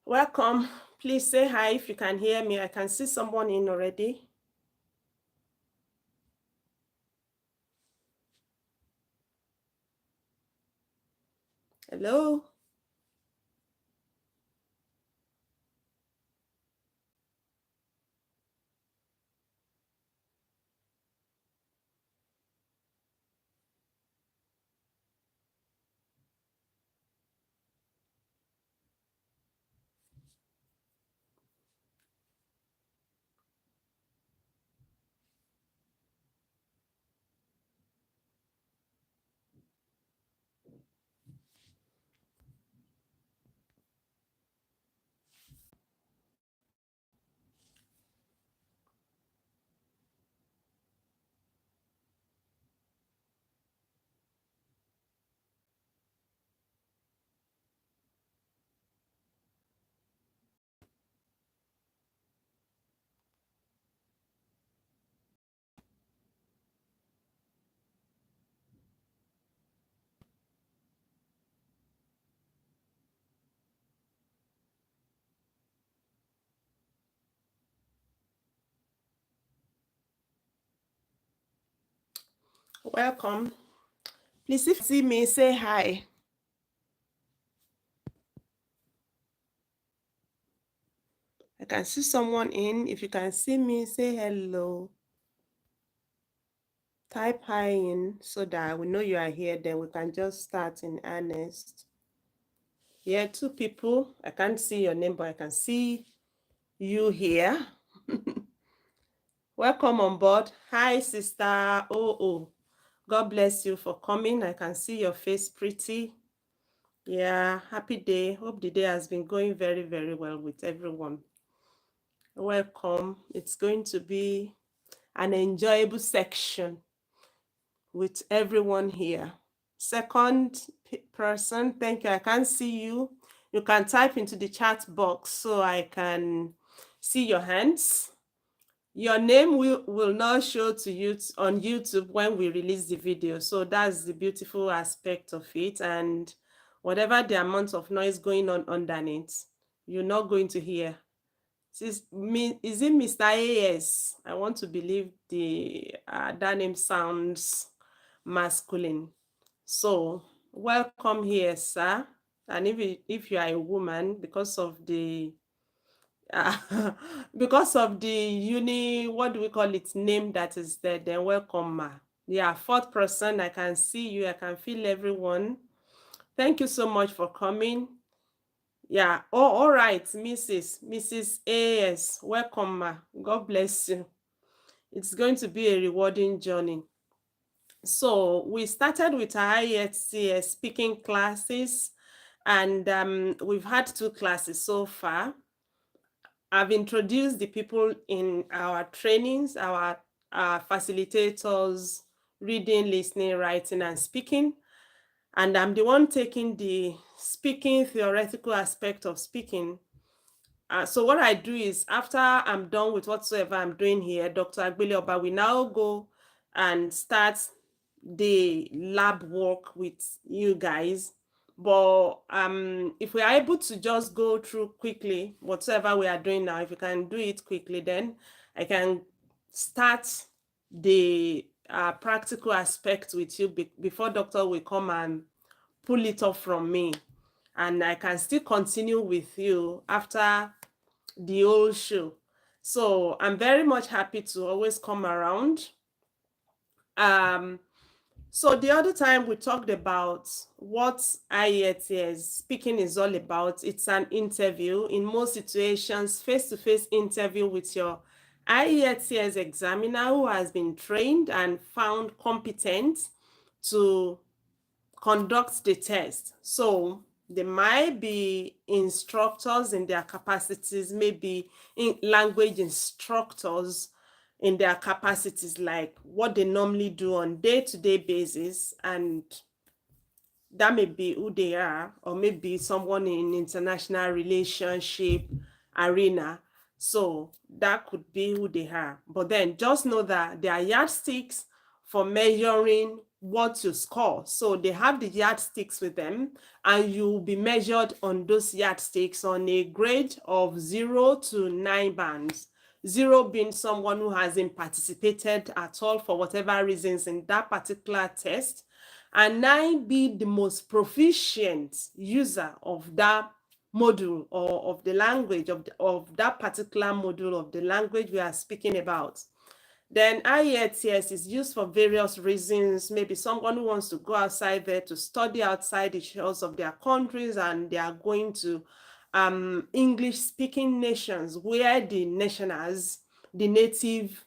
Welcome. Please say hi if you can hear me. I can see someone in already. Hello. Welcome. Please, if you see me, say hi. I can see someone in. If you can see me, say hello. Type hi in so that we know you are here. Then we can just start in earnest. Yeah, two people. I can't see your name, but I can see you here. Welcome on board. Hi, Sister Oh. God bless you for coming. I can see your face pretty. Yeah, happy day. Hope the day has been going very, very well with everyone. Welcome. It's going to be an enjoyable section with everyone here. Second person, thank you. I can't see you. You can type into the chat box so I can see your hands. Your name will not show to you on YouTube when we release the video. So that's the beautiful aspect of it. And whatever the amount of noise going on underneath, you're not going to hear. Is it Mr. AS? I want to believe that name sounds masculine. So welcome here, sir. And if you are a woman, because of the because of the what do we call it, name that is there, then welcome, ma. Yeah, fourth person, I can see you, I can feel everyone. Thank you so much for coming. Yeah, all right, Mrs. AS, welcome, ma. God bless you. It's going to be a rewarding journey. So we started with our IELTS speaking classes, and we've had 2 classes so far. I've introduced the people in our trainings, our facilitators, reading, listening, writing, and speaking. And I'm the one taking the speaking theoretical aspect of speaking. So what I do is, after I'm done with whatsoever I'm doing here, Dr. Agbili Oba will now go and start the lab work with you guys. But if we are able to just go through quickly whatever we are doing now, if we can do it quickly, then I can start the practical aspect with you before doctor will come and pull it off from me. And I can still continue with you after the whole show. So I'm very much happy to always come around. So the other time we talked about what IELTS speaking is all about. It's an interview, in most situations, face-to-face interview with your IELTS examiner who has been trained and found competent to conduct the test. So there might be instructors in their capacities, maybe in language instructors in their capacities, like what they normally do on day-to-day basis, and that may be who they are, or maybe someone in international relationship arena. So that could be who they are. But then just know that there are yardsticks for measuring what you score. So they have the yardsticks with them, and you'll be measured on those yardsticks on a grade of 0 to 9 bands. 0 being someone who hasn't participated at all for whatever reasons in that particular test, and 9 be the most proficient user of that module or of the language of that particular module of the language we are speaking about. Then IELTS is used for various reasons. Maybe someone who wants to go outside there to study outside the shores of their countries, and they are going to English speaking nations where the nationals, the natives,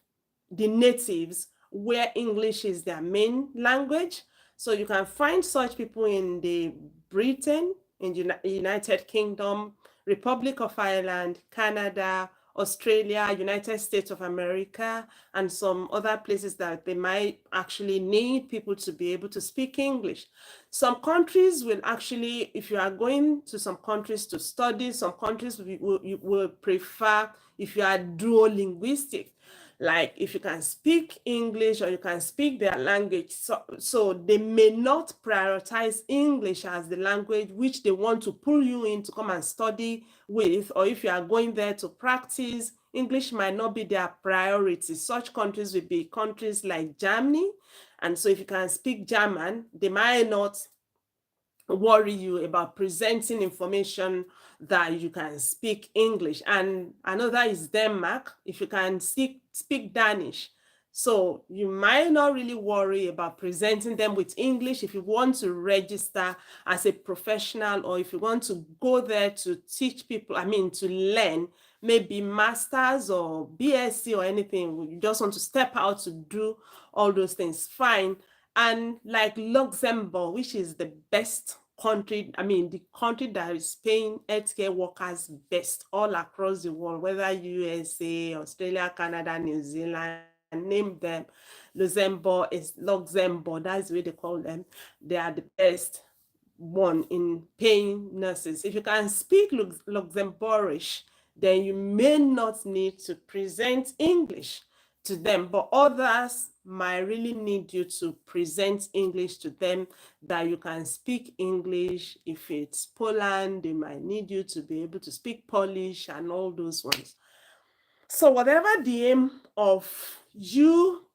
where English is their main language. So you can find such people in the Britain, in the United Kingdom, Republic of Ireland, Canada, Australia, United States of America, and some other places that they might actually need people to be able to speak English. Some countries will actually, if you are going to some countries to study, some countries will prefer if you are duolinguistic, like if you can speak English or you can speak their language. So they may not prioritize English as the language which they want to pull you in to come and study with, or if you are going there to practice, English might not be their priority. Such countries will be countries like Germany. And so if you can speak German, they might not worry you about presenting information that you can speak English. And another is Denmark, if you can speak Danish. So you might not really worry about presenting them with English if you want to register as a professional, or if you want to go there to teach people, to learn maybe masters or BSc or anything. You just want to step out to do all those things, fine. And like Luxembourg, which is the best country, the country that is paying healthcare workers best all across the world, whether USA, Australia, Canada, New Zealand, name them. Luxembourg, that's the way they call them. They are the best one in paying nurses. If you can speak Luxembourgish, then you may not need to present English to them, but others might really need you to present English to them, that you can speak English. If it's Poland, they might need you to be able to speak Polish and all those ones. So whatever the aim of you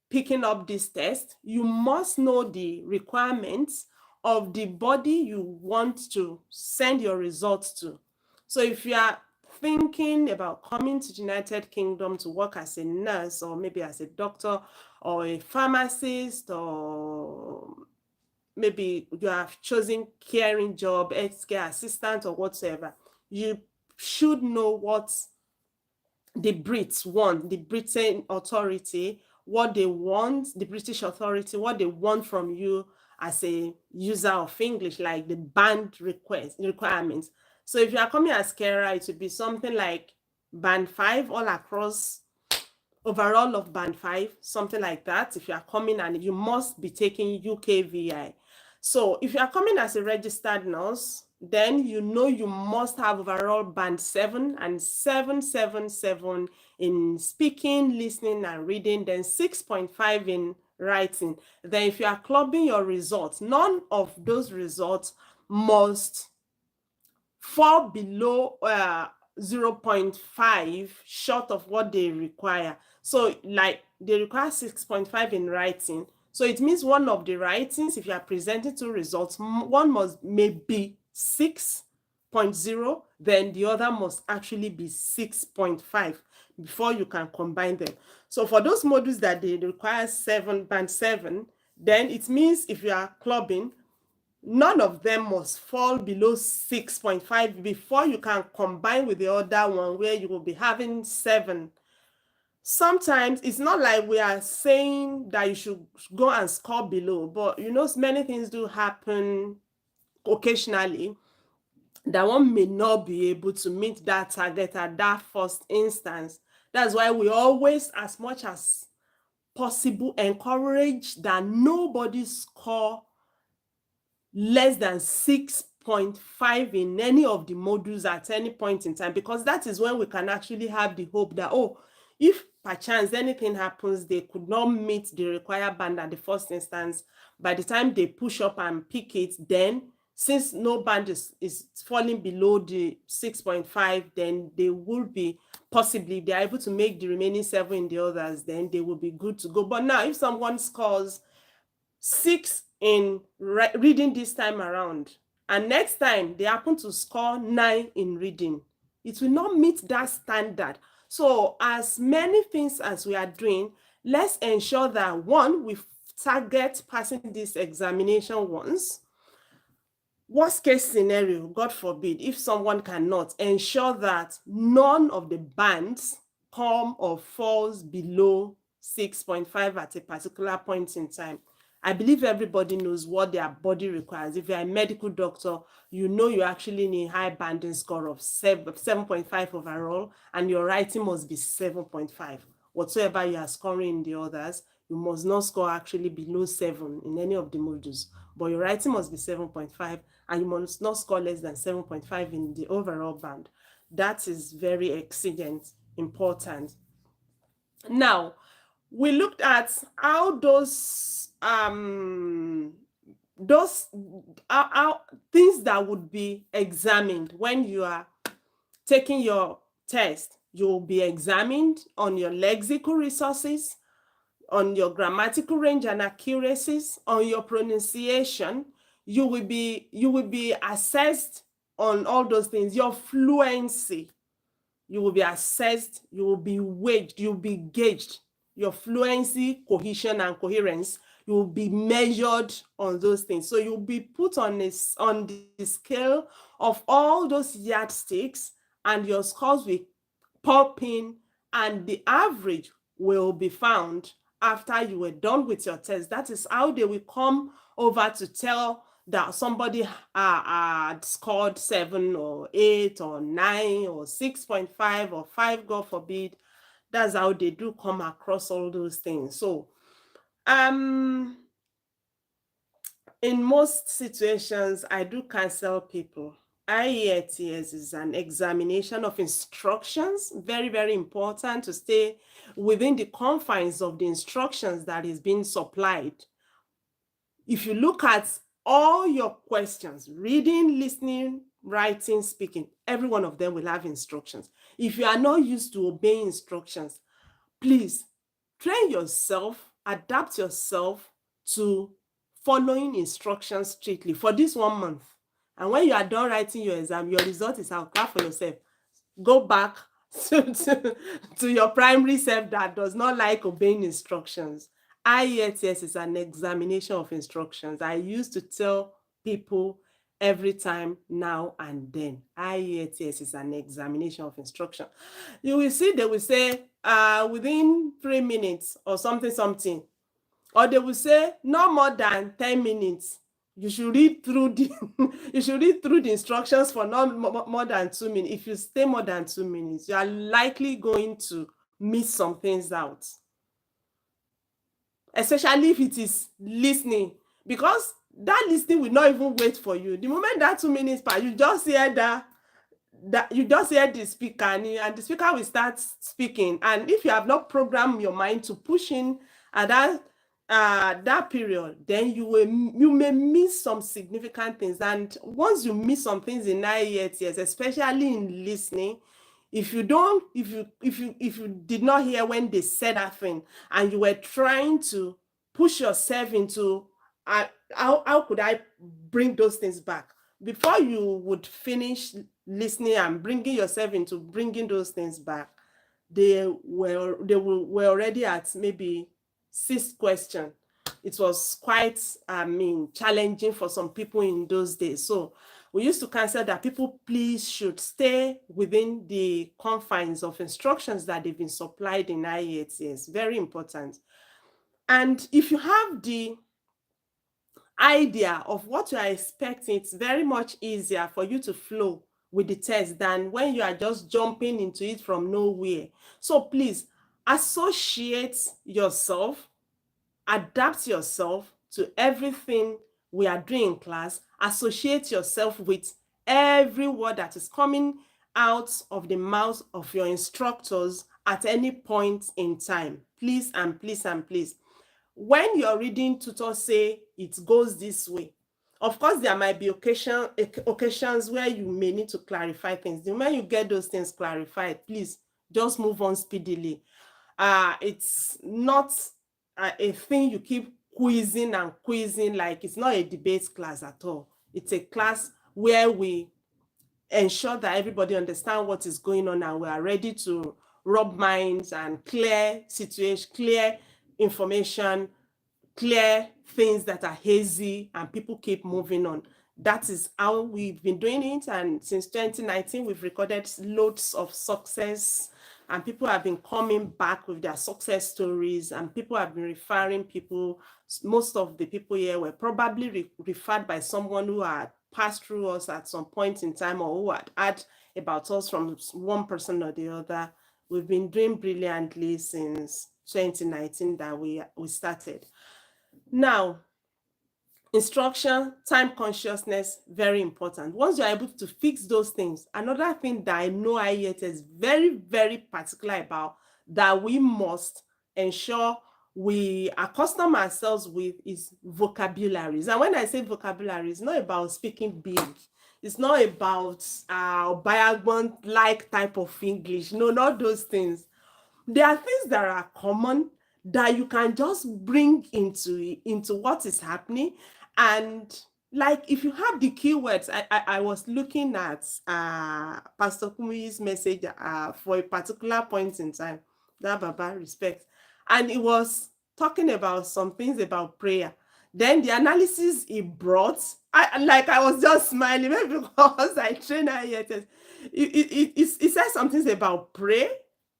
picking up this test, you must know the requirements of the body you want to send your results to. So if you are thinking about coming to the United Kingdom to work as a nurse, or maybe as a doctor or a pharmacist, or maybe you have chosen caring job, healthcare assistant or whatsoever, you should know what the Brits want, the Britain authority, what they want, the British authority, what they want from you as a user of English, like the band requirements. So if you are coming as carer, it would be something like band 5 all across, overall of band 5, something like that. If you are coming, and you must be taking UKVI. So if you are coming as a registered nurse, then you must have overall band 7 and 777 in speaking, listening, and reading, then 6.5 in writing. Then if you are clubbing your results, none of those results must fall below 0.5 short of what they require. So like they require 6.5 in writing. So it means one of the writings, if you are presenting two results, one may be 6.0, then the other must actually be 6.5 before you can combine them. So for those modules that they require band 7, then it means if you are clubbing, none of them must fall below 6.5 before you can combine with the other one where you will be having 7. Sometimes it's not like we are saying that you should go and score below, but many things do happen occasionally that one may not be able to meet that target at that first instance. That's why we always, as much as possible, encourage that nobody score less than 6.5 in any of the modules at any point in time, because that is when we can actually have the hope that, if perchance anything happens, they could not meet the required band at the first instance, by the time they push up and pick it, then since no band is falling below the 6.5, then they will be possibly, if they are able to make the remaining 7 in the others, then they will be good to go. But now if someone scores 6 in reading this time around, and next time they happen to score 9 in reading, it will not meet that standard. So as many things as we are doing, let's ensure that, one, we target passing this examination once. Worst case scenario, God forbid, if someone cannot, ensure that none of the bands come or falls below 6.5 at a particular point in time. I believe everybody knows what their body requires. If you're a medical doctor, you know you actually need high banding score of 7.5 overall, and your writing must be 7.5. Whatsoever you are scoring in the others, you must not score actually below 7 in any of the modules, but your writing must be 7.5, and you must not score less than 7.5 in the overall band. That is very exigent, important. Now, we looked at how those things that would be examined when you are taking your test. You will be examined on your lexical resources, on your grammatical range and accuracies, on your pronunciation. You will be assessed on all those things. Your fluency, you will be assessed, you will be weighed, you will be gauged. Your fluency, cohesion, and coherence, you will be measured on those things. So you'll be put on the scale of all those yardsticks, and your scores will pop in, and the average will be found after you were done with your test. That is how they will come over to tell that somebody had scored 7 or 8 or 9 or 6.5 or 5, God forbid. That's how they do come across all those things. So in most situations, I do counsel people. IELTS is an examination of instructions. Very, very important to stay within the confines of the instructions that is being supplied. If you look at all your questions, reading, listening, writing, speaking, every one of them will have instructions. If you are not used to obeying instructions, please train yourself, adapt yourself to following instructions strictly for this 1 month. And when you are done writing your exam, your result is out. Clap for yourself. Go back to your primary self that does not like obeying instructions. IELTS is an examination of instructions. I used to tell people every time, now and then, IELTS is an examination of instruction. You will see they will say within 3 minutes or something, or they will say no more than 10 minutes. You should read through the you should read through the instructions for not more than 2 minutes. If you stay more than 2 minutes, you are likely going to miss some things out, especially if it is listening, because that listening will not even wait for you. The moment that 2 minutes pass, you just hear the speaker, and the speaker will start speaking. And if you have not programmed your mind to push in at that period, then you may miss some significant things. And once you miss some things in IELTS, especially in listening, if you did not hear when they said that thing, and you were trying to push yourself into how could I bring those things back, before you would finish listening and bringing yourself into bringing those things back, they were already at maybe 6th question. It was quite challenging for some people in those days. So we used to counsel that people please should stay within the confines of instructions that they've been supplied in IELTS. Very important. And if you have the idea of what you are expecting, it's very much easier for you to flow with the test than when you are just jumping into it from nowhere. So please associate yourself, adapt yourself to everything we are doing in class. Associate yourself with every word that is coming out of the mouth of your instructors at any point in time. Please and please and please. When you're reading tutors say it goes this way, of course, there might be occasions where you may need to clarify things. The moment you get those things clarified, please just move on speedily. It's not a thing you keep quizzing and quizzing, like it's not a debate class at all. It's a class where we ensure that everybody understand what is going on and we are ready to rub minds and clear situation, clear information, clear things that are hazy, and people keep moving on. That is how we've been doing it. And since 2019, we've recorded loads of success, and people have been coming back with their success stories, and people have been referring people. Most of the people here were probably referred by someone who had passed through us at some point in time, or who had heard about us from one person or the other. We've been doing brilliantly since 2019 that we started. Now, instruction, time consciousness, very important. Once you're able to fix those things, another thing that I know IELTS is very, very particular about, that we must ensure we accustom ourselves with, is vocabularies. And when I say vocabulary, it's not about speaking big. It's not about Bayagban-like type of English. No, not those things. There are things that are common that you can just bring into what is happening. And like, if you have the keywords, I was looking at Pastor Kumi's message for a particular point in time, that Baba respect, and it was talking about some things about prayer. Then the analysis he brought, I was just smiling, maybe because I train IELTS. It says some things about prayer,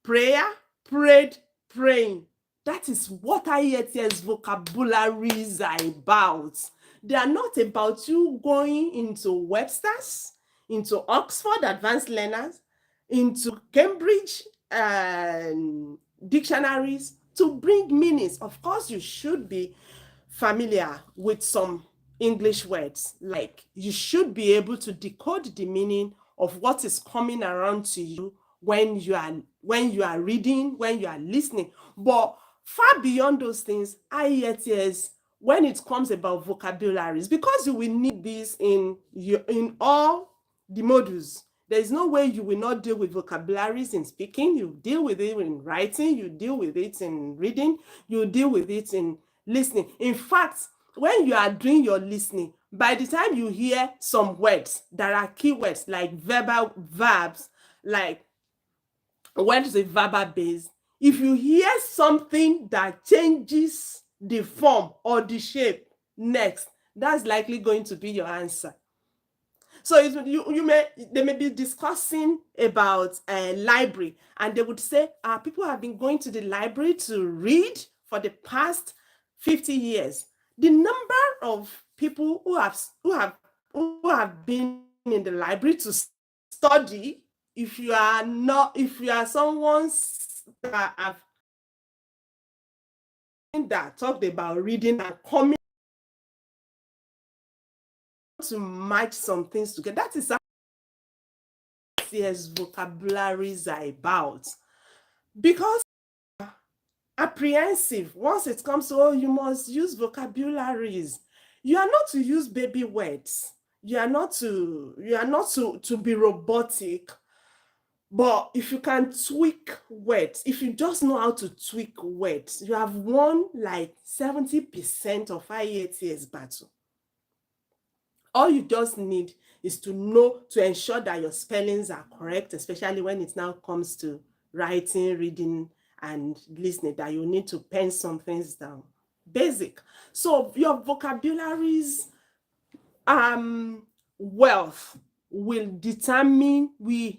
prayed, praying. That is what IELTS vocabularies are about. They are not about you going into Webster's, into Oxford Advanced Learners, into Cambridge dictionaries to bring meanings. Of course, you should be familiar with some English words. Like, you should be able to decode the meaning of what is coming around to you when you are reading, when you are listening. But far beyond those things, IELTS, when it comes about vocabularies, because you will need this in all the modules, there is no way you will not deal with vocabularies in speaking. You deal with it in writing, you deal with it in reading, you deal with it in listening. In fact, when you are doing your listening, by the time you hear some words that are keywords, like verbal verbs, like what is a verbal base, if you hear something that changes the form or the shape next, that's likely going to be your answer. So they may be discussing about a library, and they would say, people have been going to the library to read for the past 50 years. The number of people who have been in the library to study, if you are someone that talked about reading and coming to match some things together, that is how IELTS vocabularies are about. Because apprehensive once it comes to, you must use vocabularies. You are not to use baby words. You are not to be robotic. But if you can tweak words, if you just know how to tweak words, you have won like 70% of IELTS battle. All you just need is to know, to ensure that your spellings are correct, especially when it now comes to writing, reading, and listening, that you need to pen some things down. Basic. So your vocabularies wealth will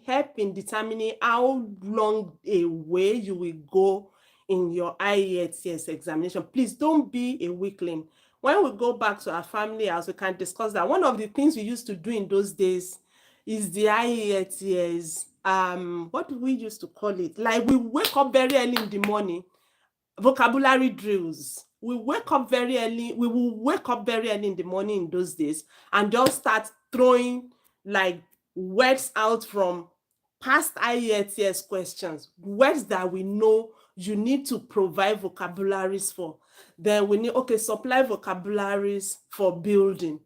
help in determining how long a way you will go in your IELTS examination. Please don't be a weakling. When we go back to our family house, we can discuss that. One of the things we used to do in those days is the IELTS, what do we used to call it? Like, we wake up very early in the morning, vocabulary drills. We will wake up very early in the morning in those days, and just start throwing like words out from past IELTS questions, words that we know you need to provide vocabularies for. Then we need, okay, supply vocabularies for building.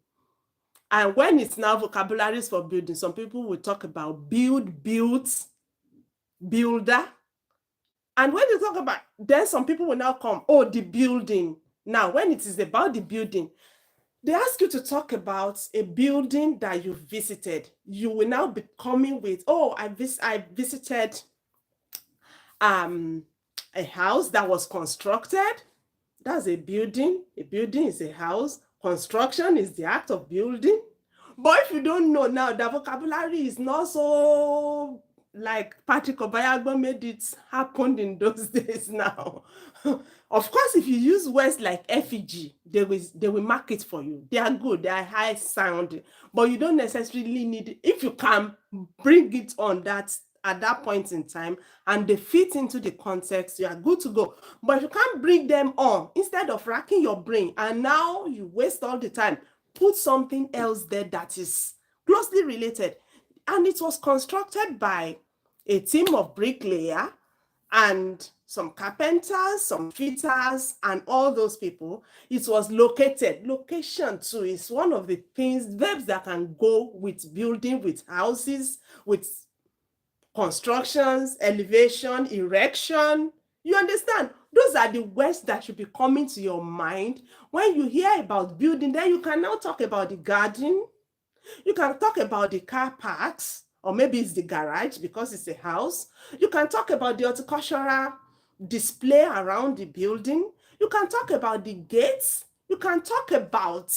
And when it's now vocabularies for building, some people will talk about build, built, builder. And when you talk about, then some people will now come, oh, the building. Now, when it is about the building, they ask you to talk about a building that you visited. You will now be coming with, oh, I visited a house that was constructed. That's a building. A building is a house. Construction is the act of building. But if you don't know now, the vocabulary is not so like Patrick Obayagbo made it happen in those days now. Of course, if you use words like effigy, they will mark it for you. They are good, they are high sounding, but you don't necessarily need it. If you can bring it on that at that point in time and they fit into the context, you are good to go. But if you can't bring them on, instead of racking your brain and now you waste all the time, put something else there that is closely related. And it was constructed by a team of bricklayer and some carpenters, some fitters, and all those people. It was located. Location too is one of the things, verbs that can go with building, with houses, with constructions, elevation, erection. You understand? Those are the words that should be coming to your mind. When you hear about building, then you can now talk about the garden. You can talk about the car parks, or maybe it's the garage because it's a house. You can talk about the horticultural display around the building. You can talk about the gates. You can talk about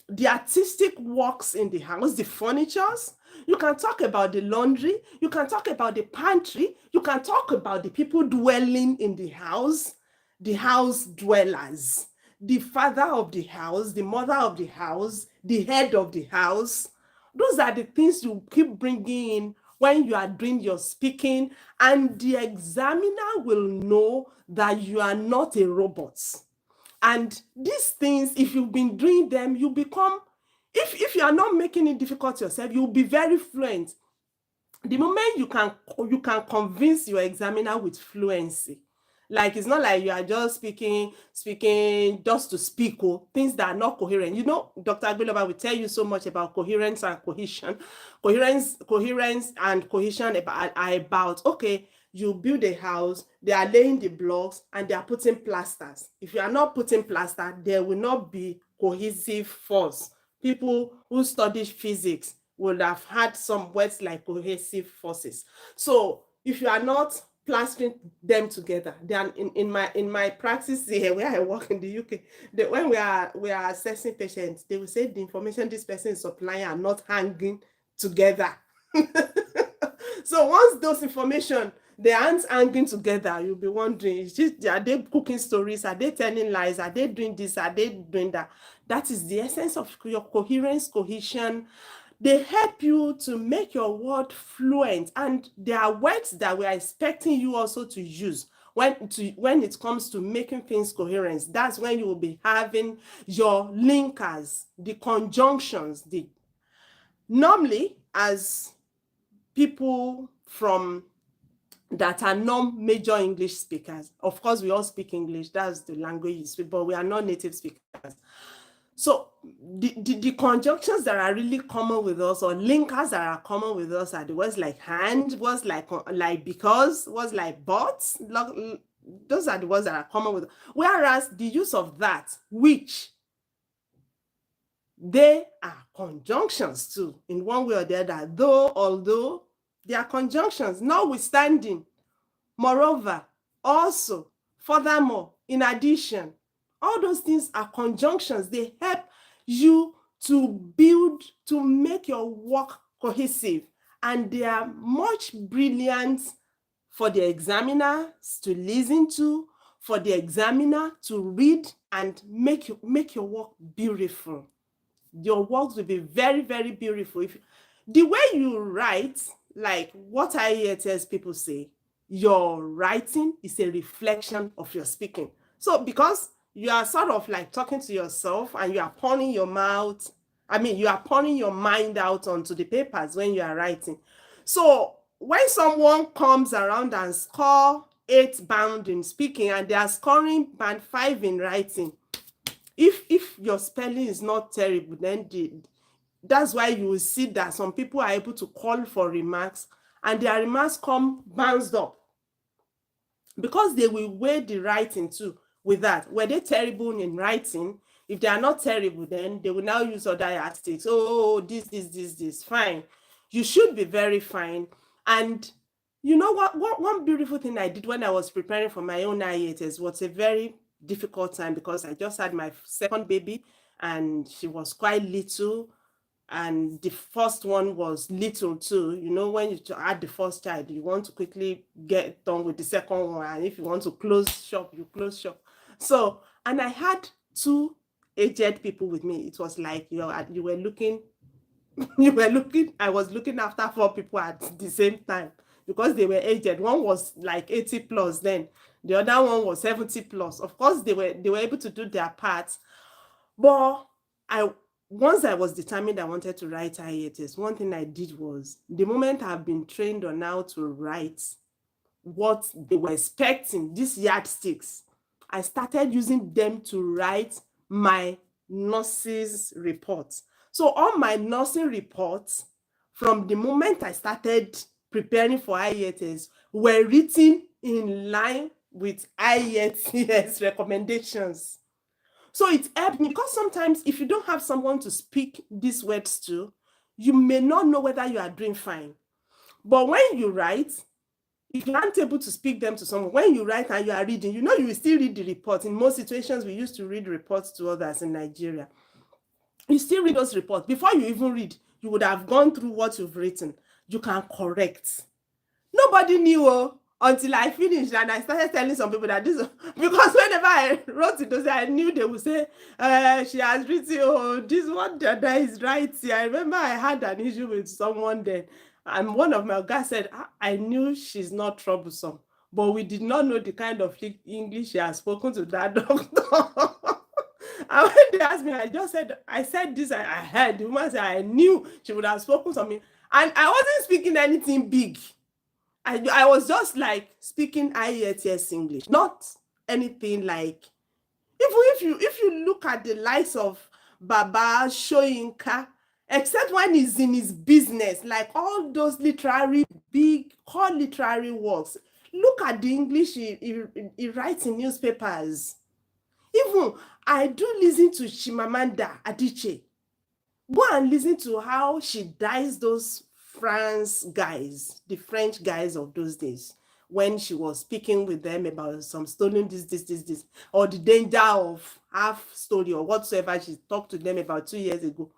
the artistic works in the house, the furnitures. You can talk about the laundry. You can talk about the pantry. You can talk about the people dwelling in the house dwellers, the father of the house, the mother of the house, the head of the house. Those are the things you keep bringing in when you are doing your speaking, and the examiner will know that you are not a robot. And these things, if you've been doing them, you become, if you are not making it difficult yourself, you'll be very fluent. The moment you can convince your examiner with fluency, like it's not like you are just speaking just to speak, or things that are not coherent. You know, Dr. Agbeloba will tell you so much about coherence and cohesion. Coherence and cohesion are about, okay, you build a house, they are laying the blocks and they are putting plasters. If you are not putting plaster, there will not be cohesive force. People who study physics would have had some words like cohesive forces. So if you are not plastering them together, then in my practice here where I work in the UK, when we are assessing patients, they will say the information this person is supplying are not hanging together. So once those information they aren't hanging together, you'll be wondering, are they cooking stories? Are they telling lies? Are they doing this? Are they doing that? That is the essence of your coherence, cohesion. They help you to make your word fluent, and there are words that we are expecting you also to use when it comes to making things coherent. That's when you will be having your linkers, the conjunctions. Normally, as people from that are non-major English speakers, of course we all speak English, that's the language you speak, but we are not native speakers. So the conjunctions that are really common with us, or linkers that are common with us, are the words like hand, words like because, words like but. Those are the words that are common with us. Whereas the use of that, which, they are conjunctions too, in one way or the other. Though, although, they are conjunctions. Notwithstanding, moreover, also, furthermore, in addition, all those things are conjunctions. They help you to build, to make your work cohesive, and they are much brilliant for the examiners to listen to, for the examiner to read, and make your work beautiful. Your work will be very, very beautiful. The way you write, like what I hear tells people say, your writing is a reflection of your speaking. So because you are sort of like talking to yourself and you are pouring your mouth, you are pouring your mind out onto the papers when you are writing. So when someone comes around and score 8 band in speaking and they are scoring band 5 in writing, if your spelling is not terrible, then that's why you will see that some people are able to call for remarks and their remarks come bounced up because they will weigh the writing too with that. Were they terrible in writing? If they are not terrible, then they will now use other yardsticks. Oh, this, fine. You should be very fine. And you know what? One beautiful thing I did when I was preparing for my own IELTS was a very difficult time because I just had my second baby and she was quite little, and the first one was little too. You know, when you add the first child, you want to quickly get done with the second one, and if you want to close shop, you close shop. So, and I had two aged people with me. It was like you were looking, you were looking. I was looking after four people at the same time because they were aged. One was like 80 plus, then the other one was 70 plus. Of course, they were able to do their part, but I once I was determined I wanted to write IELTS, one thing I did was the moment I've been trained on how to write what they were expecting, these yardsticks, I started using them to write my nurses reports. So all my nursing reports from the moment I started preparing for IELTS were written in line with IELTS recommendations. So it helped me because sometimes if you don't have someone to speak these words to, you may not know whether you are doing fine. But when you write, if you aren't able to speak them to someone, when you write and you are reading, you know you will still read the report. In most situations, we used to read reports to others in Nigeria. You still read those reports. Before you even read, you would have gone through what you've written. You can correct. Nobody knew until I finished and I started telling some people that this, because whenever I wrote it, I knew they would say, she has written, this one that is right here. I remember I had an issue with someone then, and one of my guys said, I knew she's not troublesome, but we did not know the kind of English she has spoken to that doctor. And when they asked me, I said this, I heard the woman said, I knew she would have spoken to me. And I wasn't speaking anything big. I was just like speaking IELTS English, not anything like, if you look at the likes of Baba Shoyinka, except when he's in his business, like all those big core literary works, look at the English he writes in newspapers. Even I do listen to Chimamanda Adichie. Go and listen to how she dies those France guys, the French guys of those days, when she was speaking with them about some stolen this, or the danger of half story or whatsoever she talked to them about 2 years ago.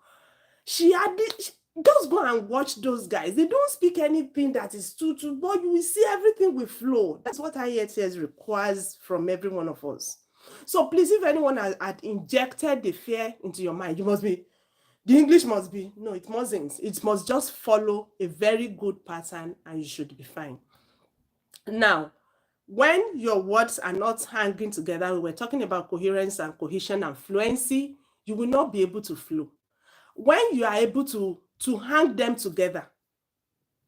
She had this, just go and watch those guys. They don't speak anything that is too, but you will see everything will flow. That's what IELTS requires from every one of us. So please, if anyone had injected the fear into your mind, the English must be, no, it mustn't. It must just follow a very good pattern and you should be fine. Now, when your words are not hanging together, we were talking about coherence and cohesion and fluency, you will not be able to flow. When you are able to hang them together,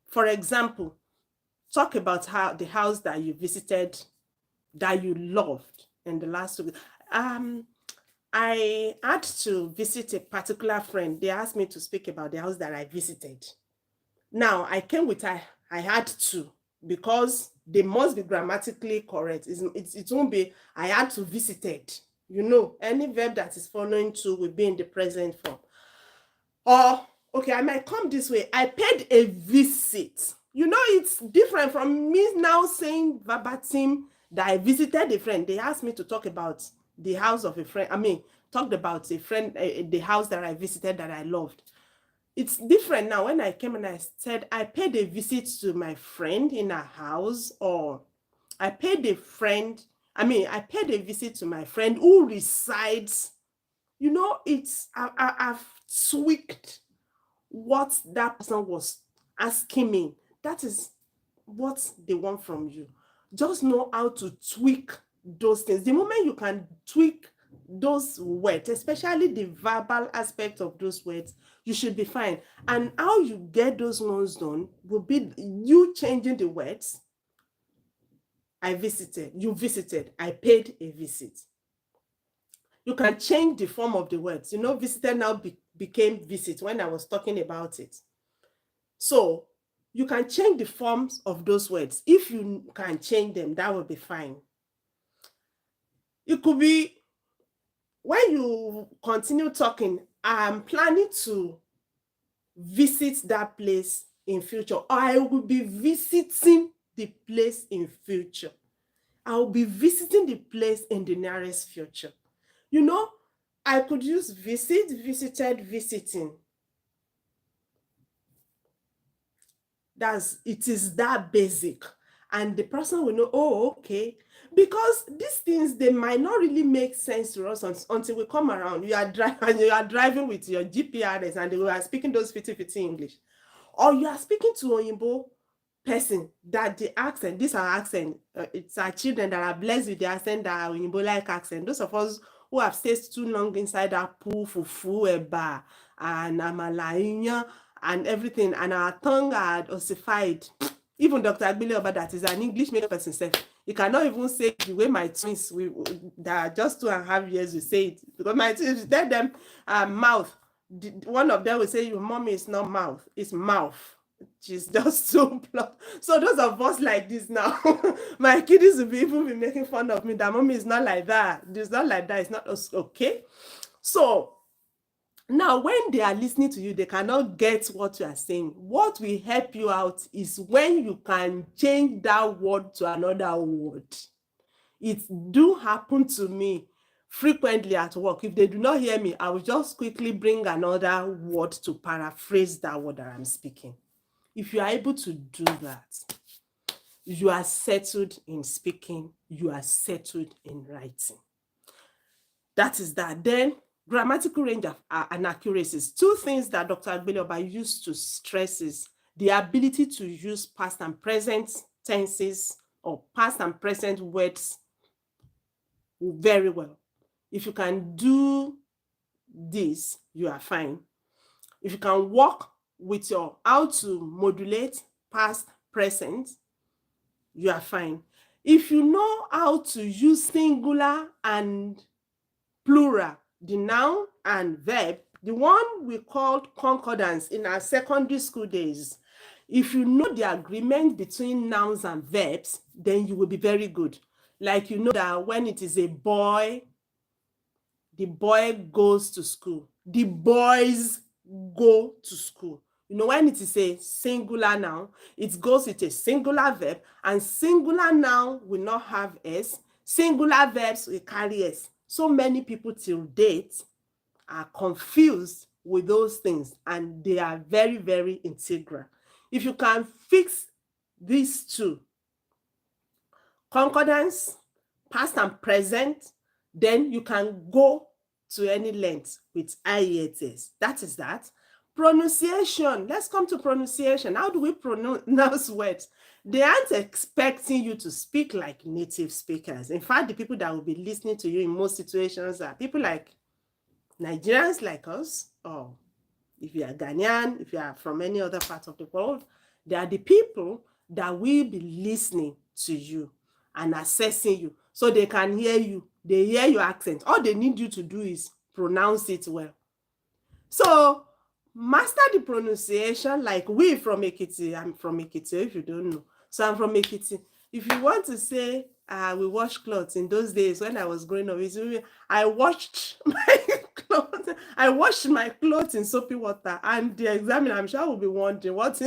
for example, talk about how the house that you visited, that you loved in the last week. I had to visit a particular friend. They asked me to speak about the house that I visited. Now, I came with I had to, because they must be grammatically correct. It won't be I had to visited. You know, any verb that is following to will be in the present form. Or, okay, I might come this way. I paid a visit. You know, it's different from me now saying verbatim that I visited a friend. They asked me to talk about the house of a friend. Talked about a friend, the house that I visited that I loved. It's different now. When I came and I said I paid a visit to my friend in her house, or I paid a visit to my friend who resides. You know, I've tweaked what that person was asking me. That is what they want from you. Just know how to tweak those things. The moment you can tweak those words, especially the verbal aspect of those words, you should be fine. And how you get those ones done will be you changing the words. I visited, you visited, I paid a visit. You can change the form of the words. You know, visited now became visit when I was talking about it. So you can change the forms of those words. If you can change them, that will be fine. It could be when you continue talking, I'm planning to visit that place in future, or I will be visiting the place in future. I will be visiting the place in the nearest future. You know, I could use visit, visited, visiting. It is that basic. And the person will know, oh, okay. Because these things, they might not really make sense to us until we come around. You are driving with your GPRS and they are speaking those fitty English. Or you are speaking to Oyinbo person that the accent, this our accent, it's our children that are blessed with the accent that are Oyinbo like accent. Those of us who have stayed too long inside that pool, fufu, eba, and amala, iyan, and everything, and our tongue are ossified. Even Dr. Agbile Oba, that is an English major person, self, he cannot even say the way my twins, that are just 2.5 years, we say it. Because my twins, tell them mouth. One of them will say, your mommy is not mouth, it's mouth. She's just so blunt. So those of us like this now, my kiddies will even be making fun of me that mommy is not like that. It's not like that. It's not okay. So now, when they are listening to you, they cannot get what you are saying. What will help you out is when you can change that word to another word. It do happen to me frequently at work. If they do not hear me, I will just quickly bring another word to paraphrase that word that I'm speaking. If you are able to do that, you are settled in speaking, you are settled in writing. That is that. Then grammatical range of inaccuracies. Two things that Dr. Agbile Oba used to stress is the ability to use past and present tenses or past and present words very well. If you can do this, you are fine. If you can work with your how to modulate past, present, you are fine. If you know how to use singular and plural, the noun and verb, the one we called concordance in our secondary school days, if you know the agreement between nouns and verbs, then you will be very good. Like you know that when it is a boy, the boy goes to school. The boys go to school. You know, when it is a singular noun, it goes with a singular verb, and singular noun will not have S. Singular verbs will carry S. So many people till date are confused with those things, and they are very, very integral. If you can fix these two, concordance, past and present, then you can go to any length with IELTS. That is that. Pronunciation. Let's come to pronunciation. How do we pronounce words? They aren't expecting you to speak like native speakers. In fact, the people that will be listening to you in most situations are people like Nigerians like us, or if you are Ghanaian, if you are from any other part of the world, they are the people that will be listening to you and assessing you so they can hear you. They hear your accent. All they need you to do is pronounce it well. So master the pronunciation like we from Ekiti. I'm from Ekiti, if you don't know. So I'm from Ekiti. If you want to say, we wash clothes in those days when I was growing up, I washed my clothes. I washed my clothes in soapy water, and the examiner, I'm sure, will be wondering what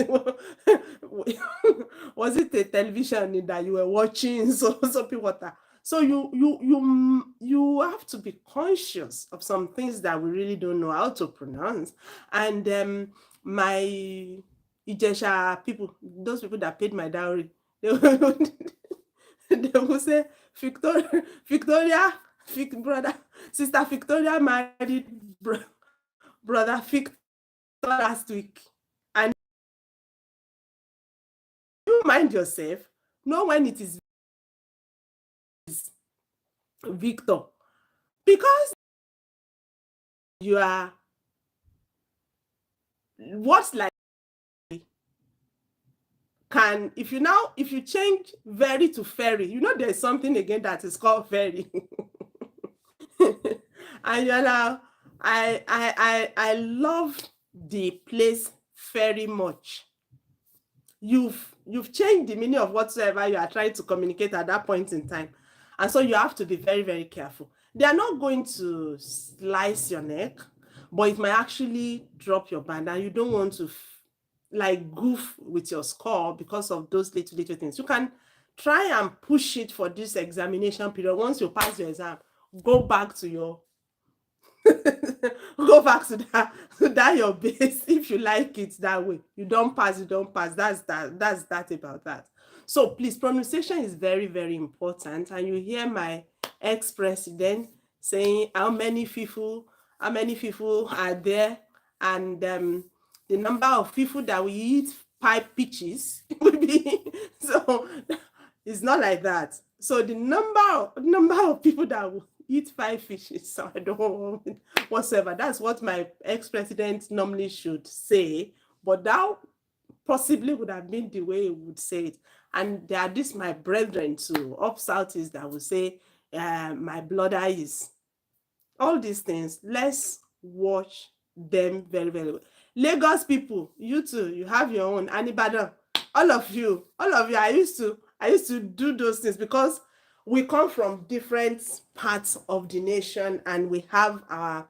was it a television that you were watching in soapy water. So you have to be conscious of some things that we really don't know how to pronounce. And my Ijesha people, those people that paid my dowry, they will say brother, sister Victoria married brother Victor last week, and you mind yourself, know when it is Victor, because you are what's like can if you change very to ferry, there's something again that is called ferry. And you're now I love the place very much. You've changed the meaning of whatsoever you are trying to communicate at that point in time. And so you have to be very, very careful. They are not going to slice your neck, but it might actually drop your band, and you don't want to like goof with your score because of those little things. You can try and push it for this examination period. Once you pass your exam, go back to your go back to that your base if you like it that way. You don't pass, you don't pass. That's that about that. So please, pronunciation is very, very important. And you hear my ex-president saying how many people are there, and the number of people that we eat pipe pitches will be so it's not like that. So the number of people that will eat 5 fishes, so I don't know whatsoever. That's what my ex-president normally should say, but that possibly would have been the way he would say it. And there are this my brethren too, up south is that will say, my brother is all these things. Let's watch them very, very well. Lagos people, you too, you have your own. And Ibadan, all of you, I used to do those things because we come from different parts of the nation and we have our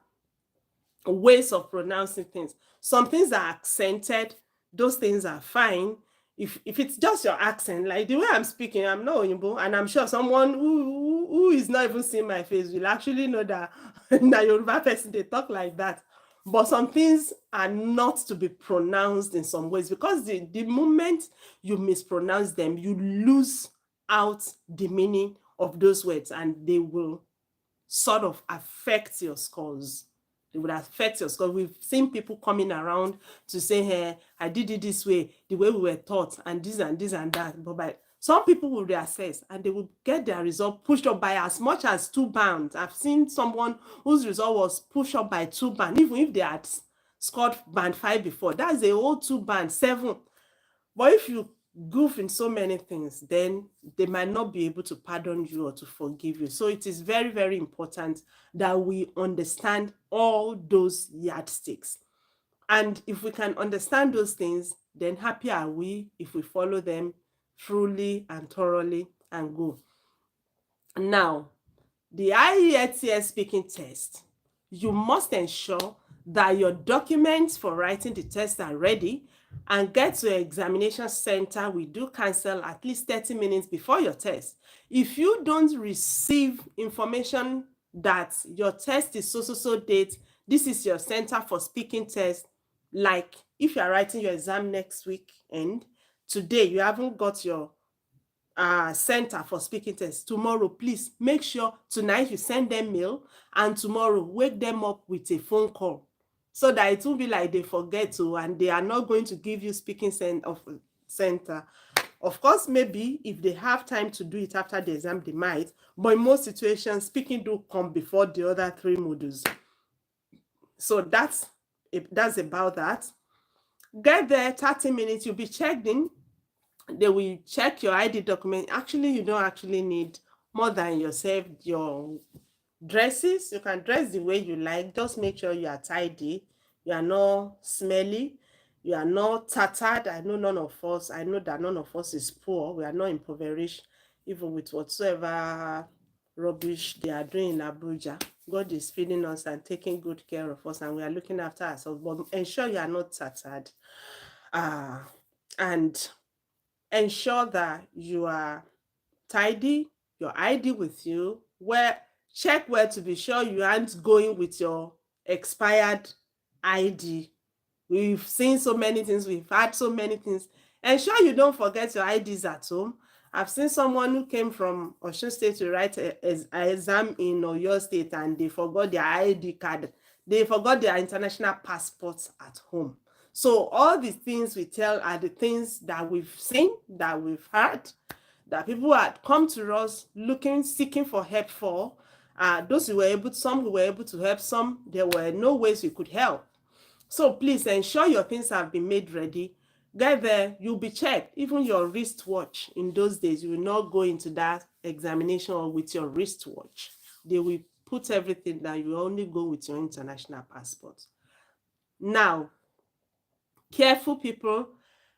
ways of pronouncing things. Some things are accented, those things are fine. If it's just your accent, like the way I'm speaking, I'm not Oyinbo, and I'm sure someone who is not even seeing my face will actually know that that Yoruba person they talk like that. But some things are not to be pronounced in some ways because the moment you mispronounce them, you lose out the meaning of those words, and they will sort of affect your scores. It would affect your score. We've seen people coming around to say, hey, I did it this way, the way we were taught, and this and this and that. But some people will reassess and they will get their result pushed up by as much as 2 bands. I've seen someone whose result was pushed up by 2 bands, even if they had scored band 5 before. That's a whole 2 band, 7. But if you goof in so many things, then they might not be able to pardon you or to forgive you. So it is very, very important that we understand all those yardsticks. And if we can understand those things, then happy are we if we follow them truly and thoroughly and go. Now, the IELTS speaking test, you must ensure that your documents for writing the test are ready, and get to an examination center. We do cancel at least 30 minutes before your test. If you don't receive information that your test is so date, this is your center for speaking test, like if you are writing your exam next week and today you haven't got your center for speaking test, tomorrow please make sure tonight you send them mail, and tomorrow wake them up with a phone call so that it won't be like they forget to and they are not going to give you speaking center. Of course, maybe if they have time to do it after the exam, they might, but in most situations, speaking do come before the other 3 modules. So that's about that. Get there 30 minutes, you'll be checked in. They will check your ID document. Actually, you don't actually need more than yourself, your dresses. You can dress the way you like. Just make sure you are tidy. You are not smelly. You are not tattered. I know that none of us is poor. We are not impoverished, even with whatsoever rubbish they are doing in Abuja. God is feeding us and taking good care of us, and we are looking after ourselves. But ensure you are not tattered. And ensure that you are tidy, your ID with you, check where to be sure you aren't going with your expired ID. We've seen so many things, we've had so many things. Ensure you don't forget your IDs at home. I've seen someone who came from Osun State to write an exam in Oyo State and they forgot their ID card. They forgot their international passports at home. So all the things we tell are the things that we've seen, that we've heard, that people had come to us seeking for help for, Those who were able, some who were able to help, some there were no ways you could help. So please ensure your things have been made ready. Get there, you'll be checked. Even your wristwatch in those days, you will not go into that examination with your wristwatch. They will put everything down. You only go with your international passport. Now, careful people,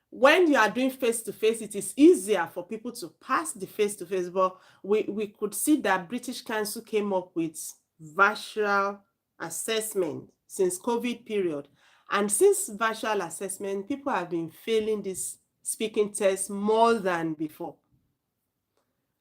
when you are doing face-to-face, it is easier for people to pass the face-to-face, but we could see that British Council came up with virtual assessment since COVID period. And since virtual assessment, people have been failing this speaking test more than before.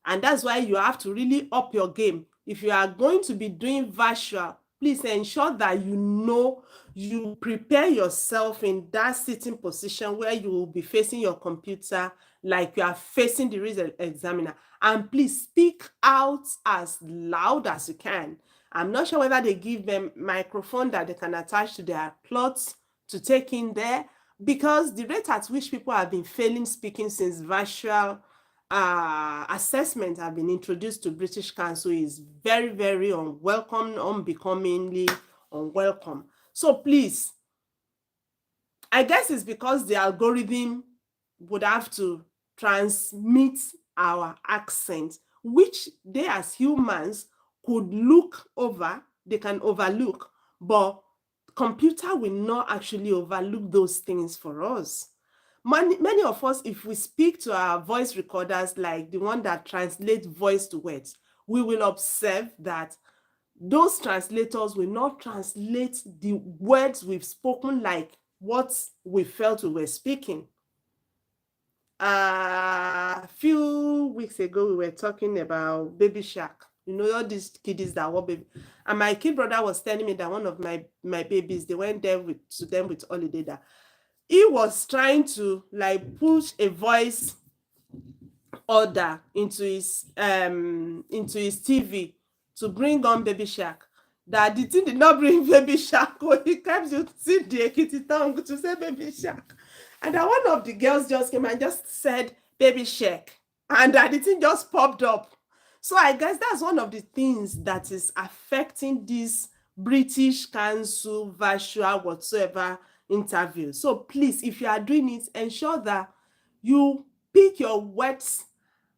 And that's why you have to really up your game. If you are going to be doing virtual, please ensure that you prepare yourself in that sitting position where you will be facing your computer like you are facing the real examiner. And please speak out as loud as you can. I'm not sure whether they give them microphone that they can attach to their clothes to take in there, because the rate at which people have been failing speaking since virtual assessment have been introduced to British Council is very, very unwelcome, unbecomingly unwelcome. So please, I guess it's because the algorithm would have to transmit our accent, which they as humans could look over, they can overlook, but computer will not actually overlook those things for us. Many of us, if we speak to our voice recorders, like the one that translates voice to words, we will observe that those translators will not translate the words we've spoken like what we felt we were speaking. A few weeks ago, we were talking about Baby Shark. You know, all these kiddies that were baby. And my kid brother was telling me that one of my babies, they went there to them with holiday, that he was trying to like push a voice order into his TV to bring on Baby Shark. That the thing did not bring Baby Shark. He kept using the Ekiti tongue to say Baby Shark. And then one of the girls just came and just said Baby Shark. And that the thing just popped up. So I guess that's one of the things that is affecting this British Council virtual whatsoever interview. So please, if you are doing it, ensure that you pick your words,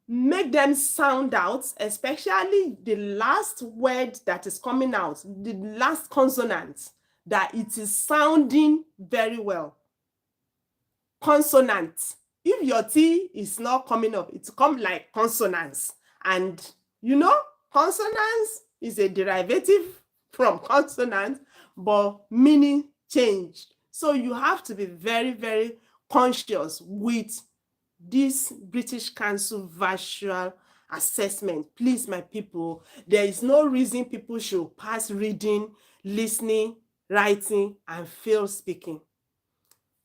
make them sound out, especially the last word that is coming out, the last consonant, that it is sounding very well. Consonant. If your T is not coming up, it comes like consonants. And you know, consonants is a derivative from consonant, but meaning changed. So you have to be very, very conscious with this British Council virtual assessment. Please, my people, there is no reason people should pass reading, listening, writing, and fail speaking.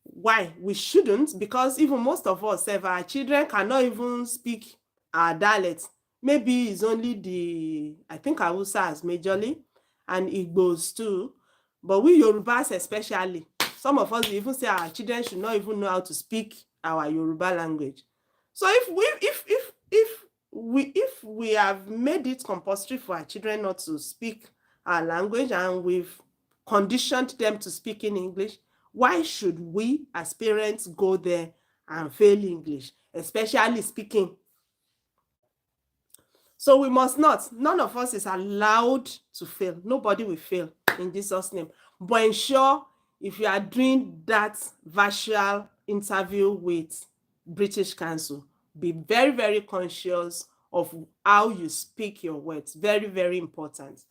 Why? We shouldn't, because even most of us, if our children cannot even speak our dialect, maybe it's only I think Hausa as majorly, and Igbos too, but we Yorubas especially, some of us even say our children should not even know how to speak our Yoruba language. So if we have made it compulsory for our children not to speak our language, and we've conditioned them to speak in English, why should we as parents go there and fail English, especially speaking? So we must not. None of us is allowed to fail. Nobody will fail in Jesus' name. But ensure, if you are doing that virtual interview with British Council, be very, very conscious of how you speak your words. Very, very important.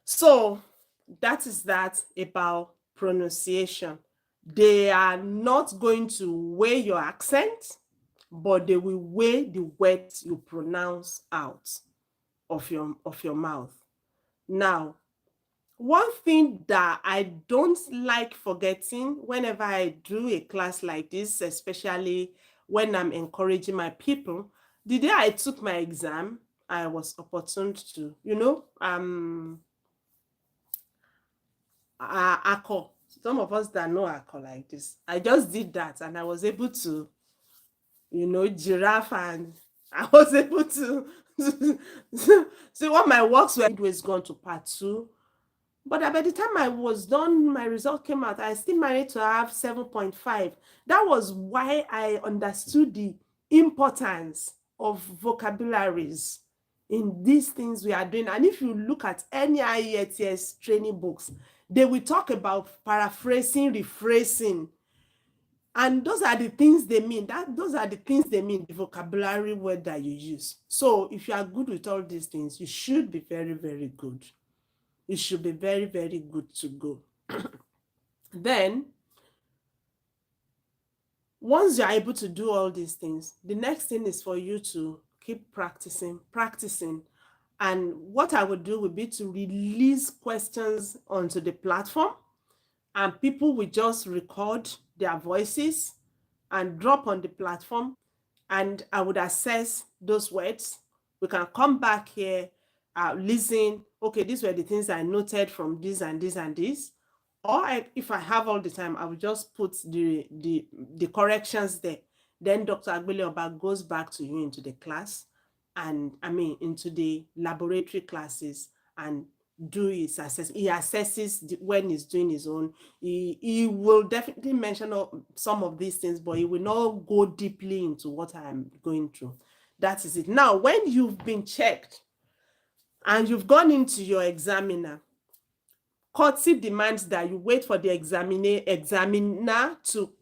So that is that about pronunciation. They are not going to weigh your accent, but they will weigh the words you pronounce out of your mouth. Now, one thing that I don't like forgetting whenever I do a class like this, especially when I'm encouraging my people, the day I took my exam, I was opportune to, ACO. Some of us that know ACO like this, I just did that and I was able to, giraffe, and I was able to See, what my works were always gone to part 2. But by the time I was done, my result came out, I still managed to have 7.5. That was why I understood the importance of vocabularies in these things we are doing. And if you look at any IELTS training books, they will talk about paraphrasing, rephrasing. And those are the things they mean. Those are the things they mean, the vocabulary word that you use. So if you are good with all these things, you should be very, very good. You should be very, very good to go. Then, once you're able to do all these things, the next thing is for you to keep practicing. And what I would do would be to release questions onto the platform, and people will just record their voices and drop on the platform, and I would assess those words. We can come back here, listen. Okay, these were the things I noted from this and this and this. Or if I have all the time, I will just put the corrections there. Then Dr. Agbeleoba goes back to you into the class, and into the laboratory classes, and do his assess. He assesses when he's doing his own. He will definitely mention some of these things, but he will not go deeply into what I'm going through. That is it. Now, when you've been checked and you've gone into your examiner, courtesy demands that you wait for the examiner to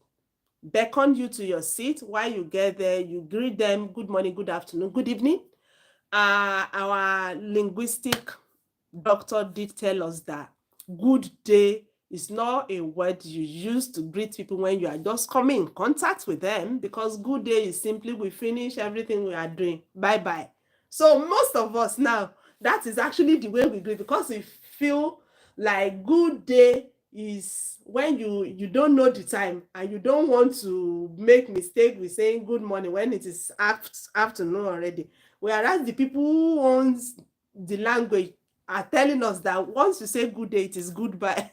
beckon you to your seat. While you get there, you greet them, good morning, good afternoon, good evening. Our linguistic doctor did tell us that good day is not a word you use to greet people when you are just coming in contact with them, because good day is simply we finish everything we are doing, bye bye. So most of us now, that is actually the way we greet, because we feel like good day is when you don't know the time and you don't want to make mistake with saying good morning when it is afternoon already. Whereas the people who owns the language are telling us that once you say good day, it is goodbye.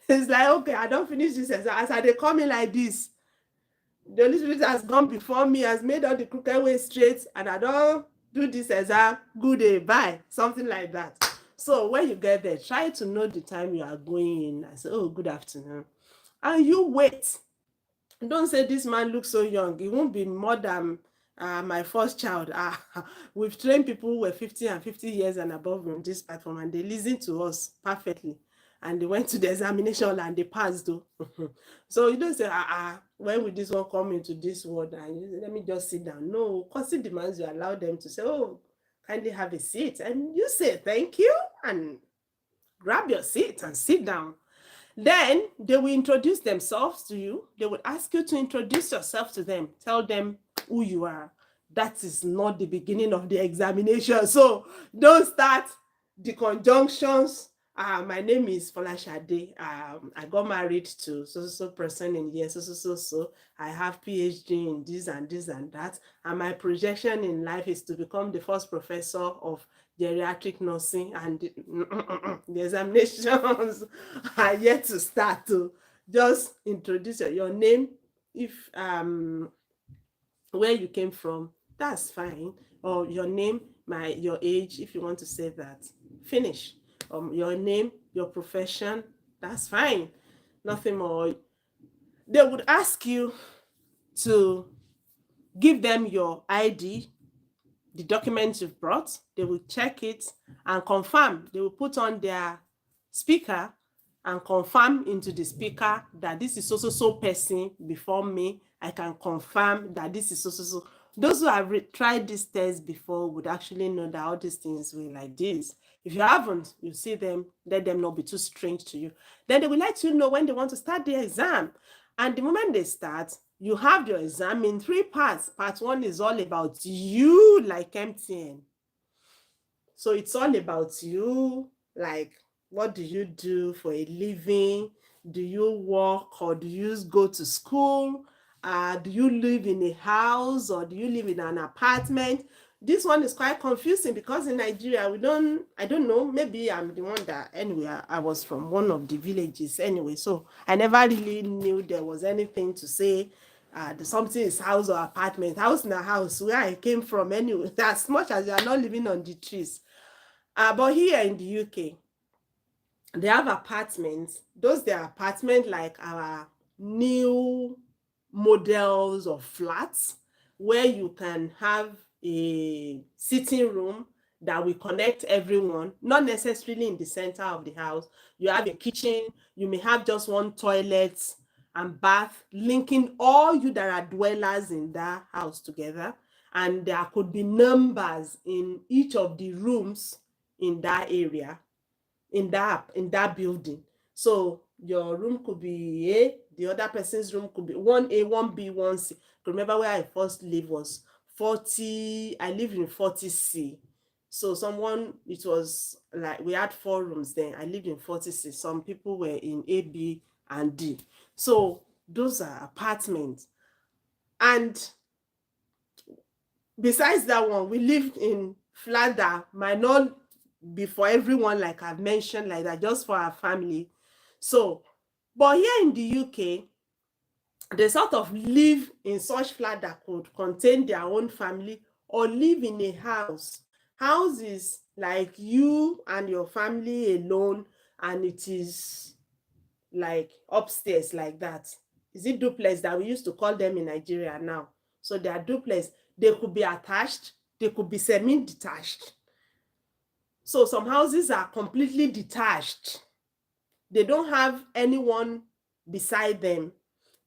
It's like, okay, I don't finish this as I dey come in like this. The Holy Spirit has gone before me, has made all the crooked way straight, and I don't do this exam, good day, bye, something like that. So when you get there, try to know the time you are going in. I say, oh, good afternoon. And you wait. Don't say this man looks so young. He won't be more than my first child. We've trained people who were 50 and 50 years and above on this platform, and they listen to us perfectly. And they went to the examination and they passed though. So you don't say, when will this one come into this world? And you say, let me just sit down. No, courtesy demands you allow them to say, oh, kindly have a seat. And you say, thank you, and grab your seat and sit down. Then they will introduce themselves to you. They will ask you to introduce yourself to them. Tell them who you are. That is not the beginning of the examination. So don't start the conjunctions. My name is Folashade. I got married to so person in year so. I have PhD in this and this and that. And my projection in life is to become the first professor of geriatric nursing, and the examinations are yet to start. To just introduce your name, if where you came from, that's fine, or your name, your age, if you want to say that, finish. Your name, your profession, that's fine, nothing more. They would ask you to give them your ID, the documents you've brought. They will check it and confirm. They will put on their speaker and confirm into the speaker that this is so person before me. I can confirm that this is so. Those who have tried this test before would actually know that all these things were like this. If you haven't, you see them, let them not be too strange to you. Then they will let you know when they want to start the exam. And the moment they start, you have your exam in 3 parts. Part 1 is all about you, like MTN. So it's all about you, like, what do you do for a living? Do you work, or do you go to school? Do you live in a house, or do you live in an apartment? This one is quite confusing because in Nigeria, I don't know, maybe I'm the one that, anyway, I was from one of the villages anyway, so I never really knew there was anything to say something is house or apartment. House na house, where I came from anyway, as much as you are not living on the trees. But here in the UK, they have apartments. Those they are apartments like our new models of flats where you can have a sitting room that will connect everyone, not necessarily in the center of the house. You have a kitchen, you may have just one toilet and bath linking all you that are dwellers in that house together. And there could be numbers in each of the rooms in that area, in that building. So your room could be A, the other person's room could be 1A, 1B, 1C. Remember where I first lived was 40, I lived in 40C. So someone, it was like we had 4 rooms then. I lived in 40C. Some people were in A, B, and D. So those are apartments. And besides that one, we lived in flat that might not be for everyone, like I've mentioned, like that, just for our family. So, but here in the UK, they sort of live in such flat that could contain their own family or live in a house. House is like you and your family alone, and it is like upstairs like that. Is it duplex that we used to call them in Nigeria now? So they are duplex. They could be attached, they could be semi-detached. So some houses are completely detached. They don't have anyone beside them.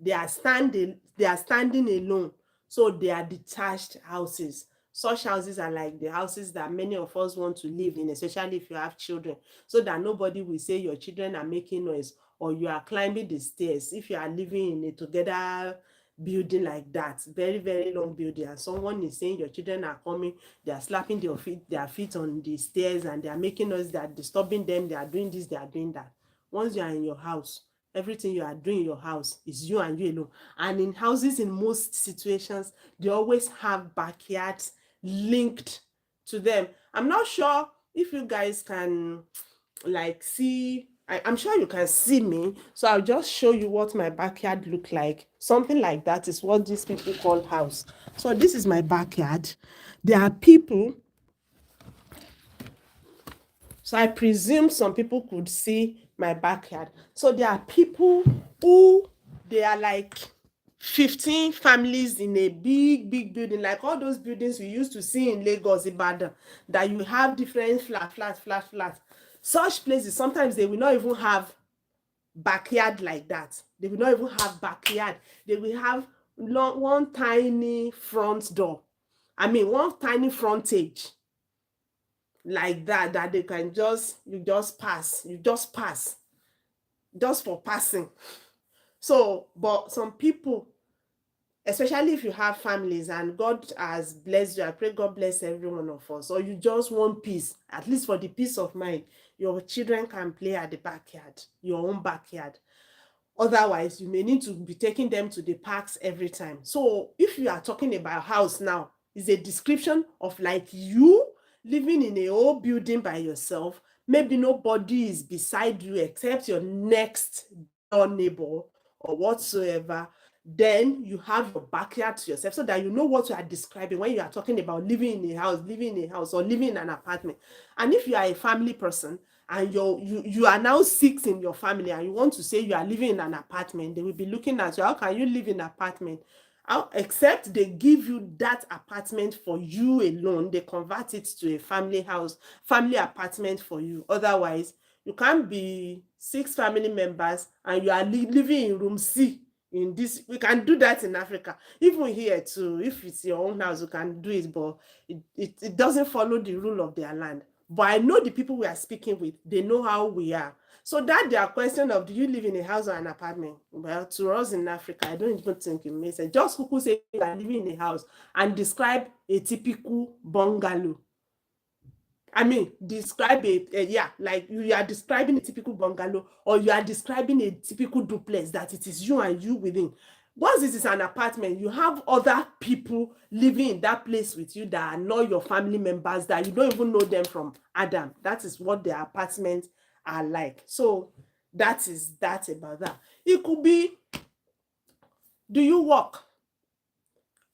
They are standing alone. So they are detached houses. Such houses are like the houses that many of us want to live in, especially if you have children, so that nobody will say your children are making noise or you are climbing the stairs. If you are living in a together building like that, very, very long building, and someone is saying your children are coming, they are slapping their feet on the stairs and they are making noise, they are disturbing them, they are doing this, they are doing that. Once you are in your house, everything you are doing in your house is you and you alone. And in houses, in most situations, they always have backyards linked to them. I'm not sure if you guys can like see. I'm sure you can see me, so I'll just show you what my backyard look like. Something like that is what these people call house. So this is my backyard. There are people, so I presume some people could see my backyard. So there are people who, they are like 15 families in a big, big building, like all those buildings we used to see in Lagos, Ibadan, that you have different flat. Such places, sometimes they will not even have backyard like that. They will not even have backyard. They will have one tiny front door. I mean, one tiny frontage like that they can just, you just pass just for passing. So but some people, especially if you have families and God has blessed you, I pray God bless every one of us, or you just want peace, at least for the peace of mind, your children can play at the backyard, your own backyard. Otherwise, you may need to be taking them to the parks every time. So if you are talking about house now, is a description of like you living in a whole building by yourself. Maybe nobody is beside you except your next door neighbor or whatsoever. Then you have your backyard to yourself, so that you know what you are describing when you are talking about living in a house or living in an apartment. And if you are a family person and you are now 6 in your family and you want to say you are living in an apartment, they will be looking at you. How can you live in an apartment? Except they give you that apartment for you alone, they convert it to a family house, family apartment for you. Otherwise, you can't be 6 family members and you are living in room C. In this, we can do that in Africa, even here too. If it's your own house, you can do it, but it doesn't follow the rule of their land. But I know the people we are speaking with, they know how we are. So that their question of, do you live in a house or an apartment? Well, to us in Africa, I don't even think it makes sense. Just who say you are living in a house and describe a typical bungalow. I mean, describe yeah, like you are describing a typical bungalow or you are describing a typical duplex that it is you and you within. Once it is an apartment, you have other people living in that place with you that are not your family members, that you don't even know them from Adam. That is what the apartments are like. So that is that about that. It could be, do you work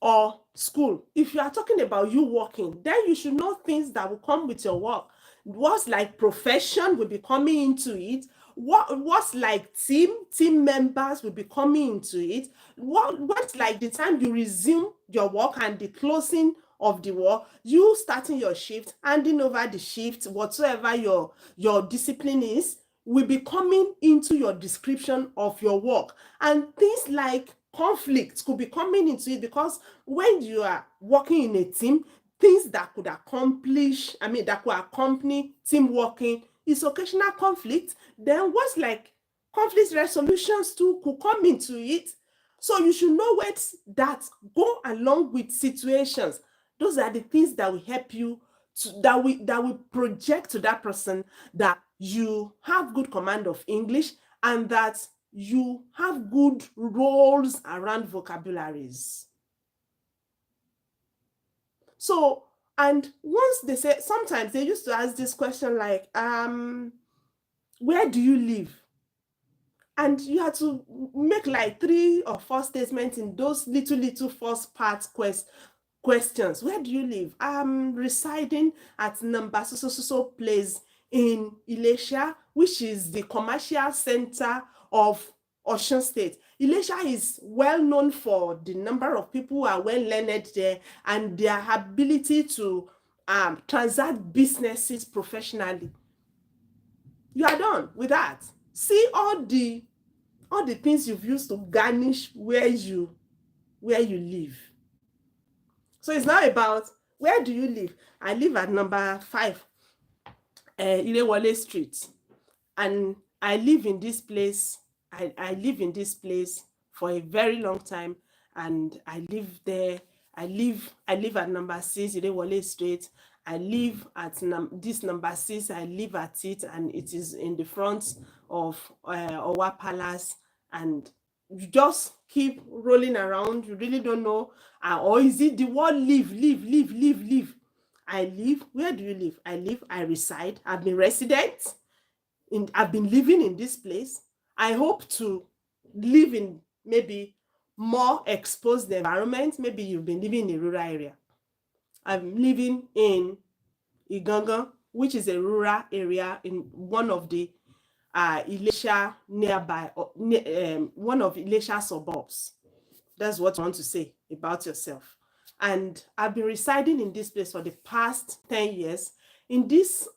or school? If you are talking about you working, then you should know things that will come with your work. What's like profession will be coming into it. What's like team members will be coming into it. What's like the time you resume your work and the closing of the work, you starting your shift, handing over the shift, whatsoever your discipline is, will be coming into your description of your work. And things like conflicts could be coming into it, because when you are working in a team, things that could accomplish, that could accompany team working is occasional conflict. Then what's like conflict resolutions too could come into it. So you should know words that go along with situations. Those are the things that will help you that will project to that person that you have good command of English, and that you have good roles around vocabularies. So, and once they say, sometimes they used to ask this question like, where do you live? And you had to make like 3 or 4 statements in those little first part questions. Where do you live? I'm residing at number so place in Ilesha, which is the commercial center of Osun State. Ilesha is well known for the number of people who are well learned there and their ability to transact businesses professionally. You are done with that. See all the things you've used to garnish where you live. So it's not about where do you live. I live at number 5 Irewole Street, and I live in this place. I live in this place for a very long time, and I live there. I live at number 6 Irewole Street. I live at this number 6. I live at it, and it is in the front of Owa Palace. And you just keep rolling around. You really don't know, or is it the word live? I live. Where do you live? I live. I reside. I've been resident. I've been living in this place. I hope to live in maybe more exposed environment. Maybe you've been living in a rural area. I'm living in Igangan, which is a rural area in one of the Ilesha nearby, one of Ilesha suburbs. That's what I want to say about yourself. And I've been residing in this place for the past 10 years. In this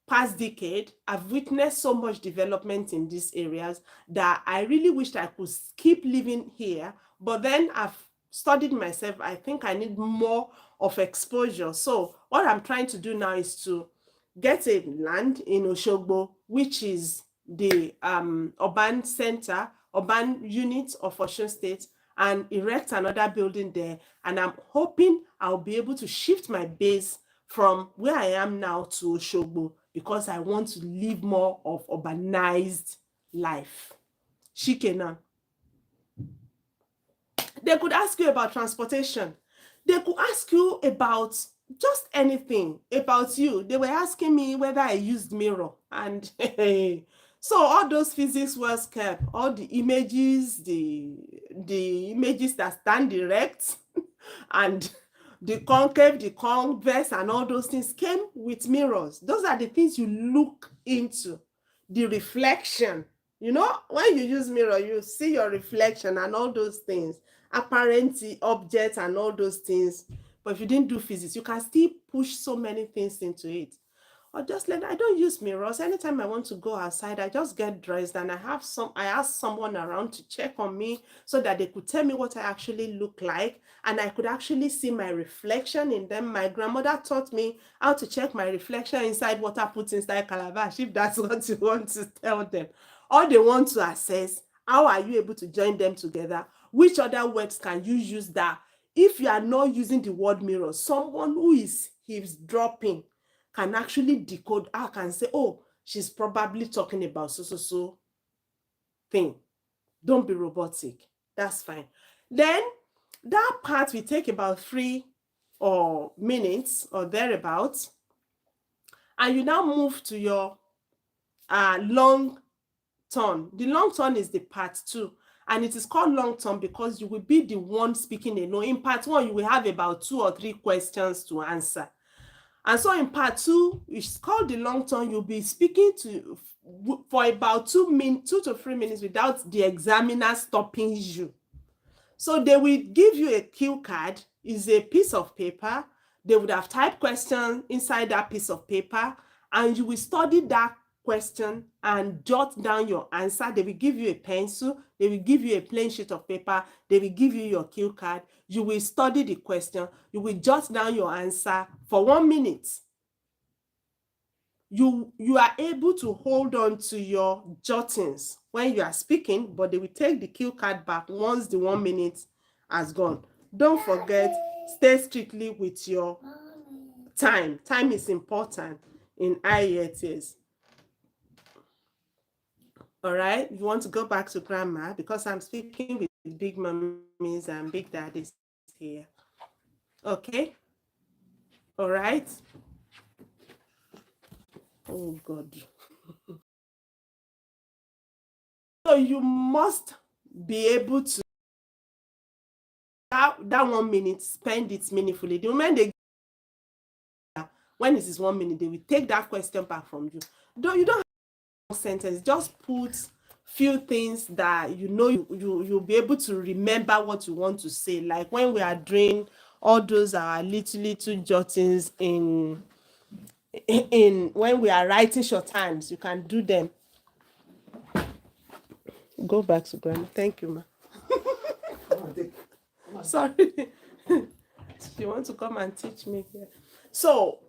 past decade, I've witnessed so much development in these areas that I really wished I could keep living here. But then I've studied myself. I think I need more of exposure. So what I'm trying to do now is to get a land in Oshogbo, which is the urban center, urban unit of Osun State, and erect another building there. And I'm hoping I'll be able to shift my base from where I am now to Oshogbo, because I want to live more of urbanized life. Shikena. They could ask you about transportation. They could ask you about just anything about you. They were asking me whether I used mirror, and so all those physics was kept, all the images, the images that stand erect and the concave, the convex, and all those things came with mirrors. Those are the things you look into, the reflection. You know, when you use mirror, you see your reflection and all those things, apparent objects and all those things. But if you didn't do physics, you can still push so many things into it. Or just I don't use mirrors. Anytime I want to go outside, I just get dressed and I ask someone around to check on me so that they could tell me what I actually look like, and I could actually see my reflection in them. My grandmother taught me how to check my reflection inside water put inside calabash, if that's what you want to tell them. Or they want to assess, how are you able to join them together? Which other words can you use that if you are not using the word mirror, someone who is eavesdropping can actually decode, I can say, oh, she's probably talking about so thing. Don't be robotic. That's fine. Then that part will take about 3 or minutes or thereabouts. And you now move to your long turn. The long turn is the part 2. And it is called long term because you will be the one speaking alone. In part 1, you will have about 2 or 3 questions to answer. And so in part 2, it's called the long turn. You'll be speaking for about 2 to 3 minutes without the examiner stopping you. So they will give you a cue card. It's a piece of paper. They would have typed questions inside that piece of paper, and you will study that question and jot down your answer. They will give you a pencil. They will give you a plain sheet of paper. They will give you your cue card. You will study the question. You will jot down your answer for 1 minute. You are able to hold on to your jottings when you are speaking, but they will take the cue card back once the 1 minute has gone. Don't forget, stay strictly with your time. Time is important in IELTS. All right, you want to go back to grammar because I'm speaking with big mummies and big daddies here. Okay, all right. Oh God. So you must be able to that 1 minute, spend it meaningfully. The moment they when it is 1 minute, they will take that question back from you. You don't have a sentence, just put few things that you'll be able to remember what you want to say. Like when we are doing all those little jottings in when we are writing shorthands, you can do them. Go back to grammar. Thank you, ma. Sorry. You want to come and teach me here. So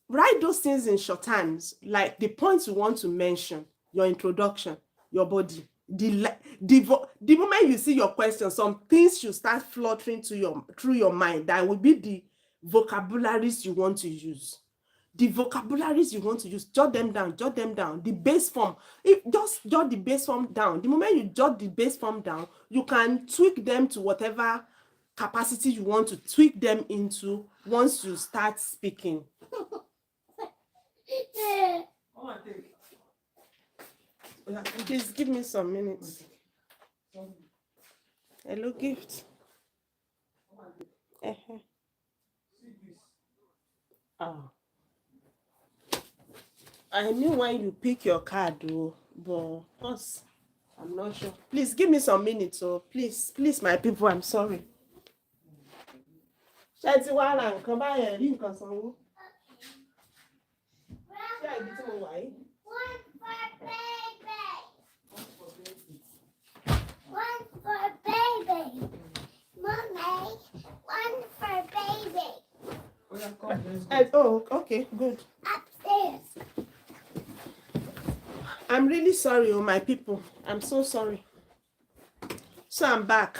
write those things in shorthands, like the points you want to mention, your introduction, your body. The moment you see your question, some things should start fluttering through your mind. That will be the vocabularies you want to use. The vocabularies you want to use, jot them down. The base form, just jot the base form down. The moment you jot the base form down, you can tweak them to whatever capacity you want to tweak them into once you start speaking. Please give me some minutes. Hello, gift. Oh. I knew when you pick your card, though, but us, I'm not sure. Please give me some minutes, so please, my people, I'm sorry. Ṣé ti wá ra nǹkan báyẹn rí nǹkan sanwó? Ṣé ibi tí mo wà yìí? One for baby. Mommy, one for baby. Oh, okay, good. Upstairs. I'm really sorry, my people. I'm so sorry. So I'm back.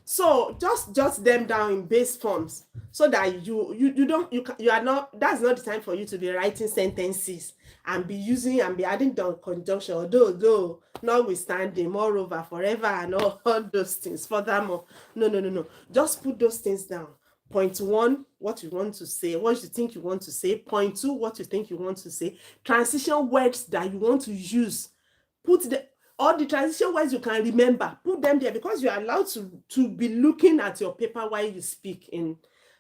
So just jot them down in base forms so that you are not, that's not the time for you to be writing sentences and be adding the conjunction, although notwithstanding, moreover, forever, and all those things. Furthermore, no. Just put those things down. Point 1, what you want to say, what you think you want to say. Point 2, what you think you want to say. Transition words that you want to use. All the transition words you can remember, put them there, because you are allowed to be looking at your paper while you speak in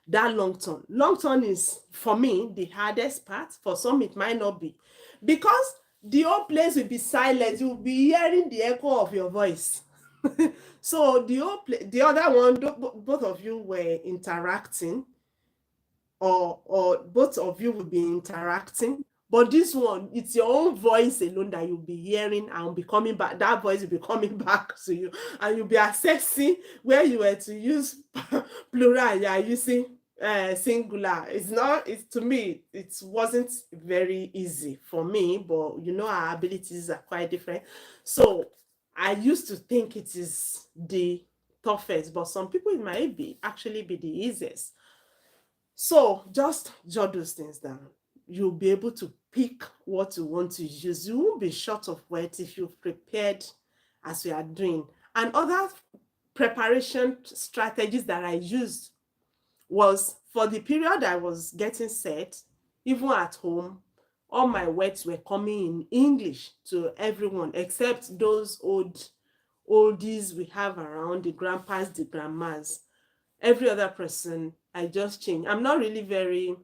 that long turn. Long turn is, for me, the hardest part. For some, it might not be. Because the whole place will be silent. You will be hearing the echo of your voice. So the other one, both of you were interacting, or both of you will be interacting. But this one, it's your own voice alone that you'll be hearing and will be coming back. That voice will be coming back to you, and you'll be assessing where you were to use plural, you are using singular. To me, it wasn't very easy for me, but our abilities are quite different. So I used to think it is the toughest, but some people it might actually be the easiest. So just jot those things down. You'll be able to pick what you want to use. You won't be short of words if you've prepared as we are doing. And other preparation strategies that I used was, for the period I was getting set, even at home, all my words were coming in English to everyone, except those oldies we have around, the grandpas, the grandmas. Every other person I just change. I'm not really very,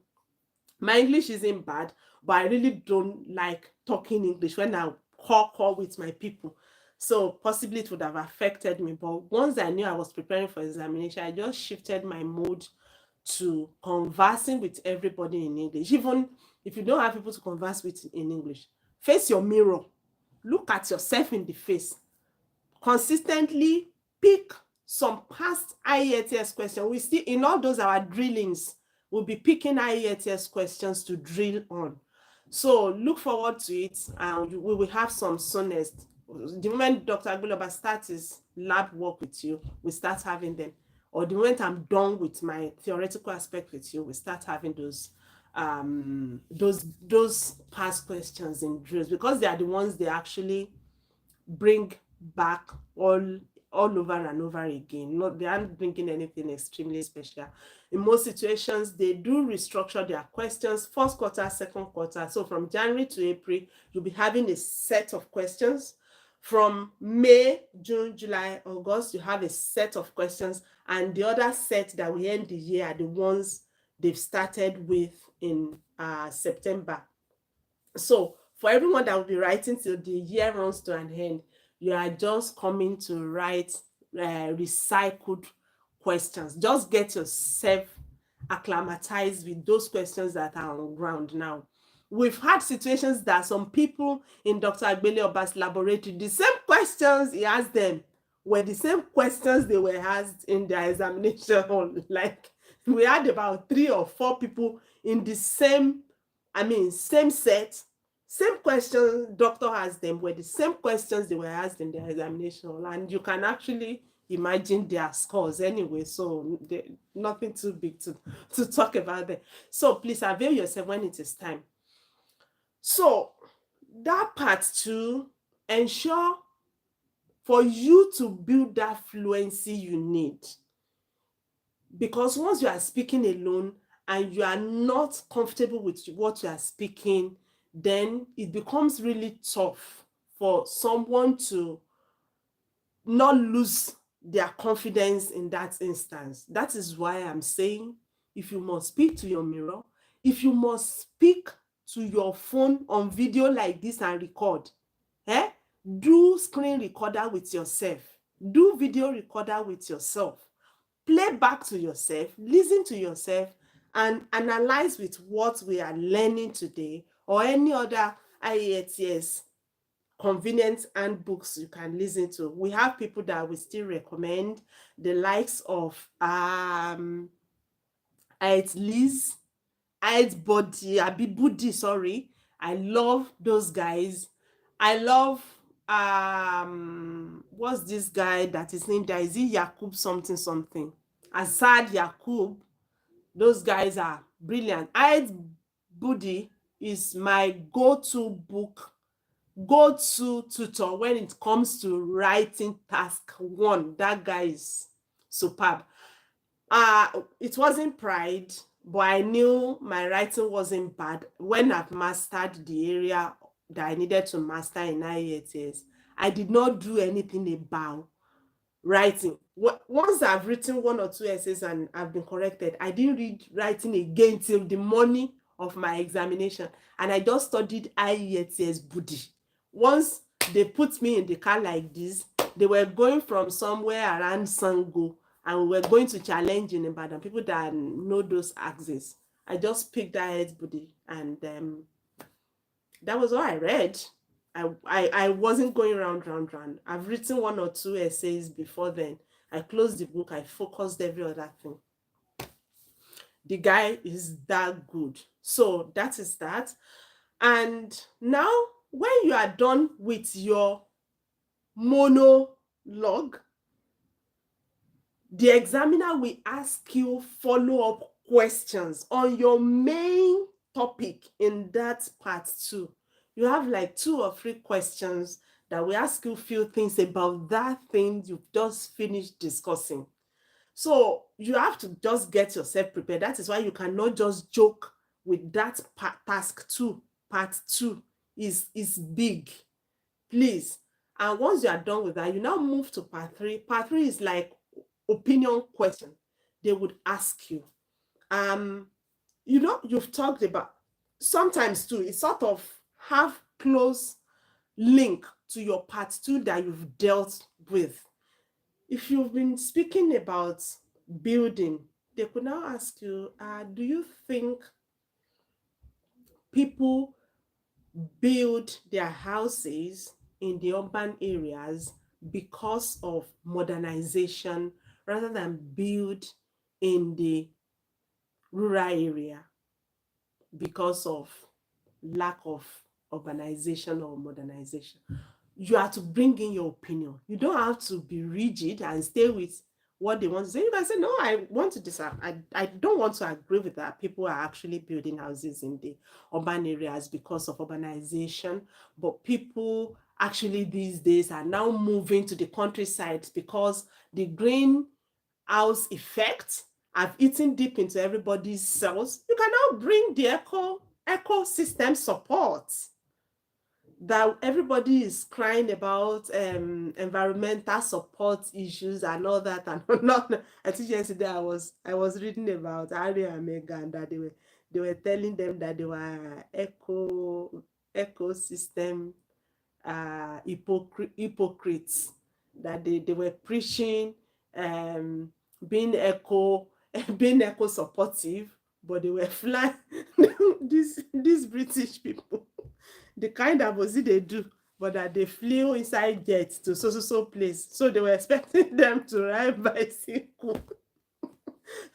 my English isn't bad, but I really don't like talking English when I call with my people. So possibly it would have affected me. But once I knew I was preparing for examination, I just shifted my mood to conversing with everybody in English. Even if you don't have people to converse with in English, face your mirror, look at yourself in the face, consistently pick some past IELTS questions. We see in all those our drillings, we'll be picking IELTS questions to drill on. So look forward to it, and we will have some soonest. The moment Dr. Agbuloba starts his lab work with you, we start having them. Or the moment I'm done with my theoretical aspect with you, we start having those past questions in drills, because they are the ones they actually bring back all over and over again. Not, they aren't bringing anything extremely special. In most situations, they do restructure their questions first quarter, second quarter. So from January to April, you'll be having a set of questions. From May, June, July, August, you have a set of questions, and the other set that we end the year are the ones they've started with in September. So for everyone that will be writing till the year runs to an end, you are just coming to write recycled questions. Just get yourself acclimatized with those questions that are on ground now. We've had situations that some people in Dr. Agbele Oba's laboratory, the same questions he asked them were the same questions they were asked in their examination hall. Like, we had about 3 or 4 people in the same, same set, same questions doctor asked them were the same questions they were asked in their examination hall, and you can actually imagine their scores anyway. So nothing too big to talk about there. So please avail yourself when it is time. So that part 2, ensure for you to build that fluency you need. Because once you are speaking alone and you are not comfortable with what you are speaking, then it becomes really tough for someone to not lose their confidence in that instance. That is why I'm saying, if you must speak to your mirror, if you must speak to your phone on video like this and record, do screen recorder with yourself, do video recorder with yourself, play back to yourself, listen to yourself, and analyze with what we are learning today or any other IELTS convenient handbooks you can listen to. We have people that we still recommend, the likes of IELTS Liz, IELTS Budi, sorry. I love those guys. I love what's this guy that is named there? Is it Yakub something something? Asad Yakub. Those guys are brilliant. IELTS Budi is my go-to tutor when it comes to writing task 1. That guy is superb. It wasn't pride, but I knew my writing wasn't bad. When I've mastered the area that I needed to master in IELTS, I did not do anything about writing. Once I've written 1 or 2 essays and I've been corrected, I didn't read writing again till the morning of my examination, and I just studied IELTS Budi. Once they put me in the car like this, they were going from somewhere around Sango, and we were going to challenge in Ibadan, people that know those axes. I just picked IELTS Budi, and that was all I read. I wasn't going round. I've written 1 or 2 essays before then. I closed the book, I focused every other thing. The guy is that good. So that is that. And now, when you are done with your monologue, the examiner will ask you follow-up questions on your main topic in that part 2. You have like 2 or 3 questions that will ask you few things about that thing you've just finished discussing. So you have to just get yourself prepared. That is why you cannot just joke with that task 2. Part 2 is big, please. And once you are done with that, you now move to part 3. Part 3 is like opinion question. They would ask you, You've talked about sometimes too, it sort of have close link to your part two that you've dealt with. If you've been speaking about building, they could now ask you, do you think people build their houses in the urban areas because of modernization rather than build in the rural area because of lack of urbanization or modernization? You have to bring in your opinion. You don't have to be rigid and stay with what they want to say. You can say, no, I want to disagree. I don't want to agree with that. People are actually building houses in the urban areas because of urbanization, but people actually these days are now moving to the countryside because the greenhouse effect have eaten deep into everybody's cells. You can now bring the ecosystem support that everybody is crying about, environmental support issues and all that and not. I think yesterday I was reading about Harry and Meghan that they were telling them that they were ecosystem hypocrites, that they were preaching um being eco being eco supportive, but they were flying these British people, the kind of was it they do, but that they flew inside jets to so place. So they were expecting them to ride bicycle.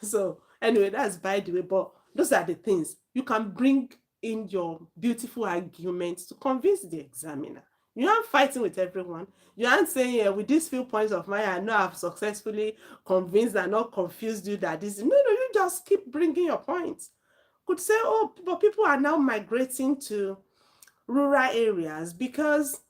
So anyway, that's by the way, but those are the things you can bring in your beautiful arguments to convince the examiner. You aren't fighting with everyone. You aren't saying, yeah, with these few points of mine, I know I've successfully convinced and not confused you that this. No, you just keep bringing your points. Could say, oh, but people are now migrating to rural areas because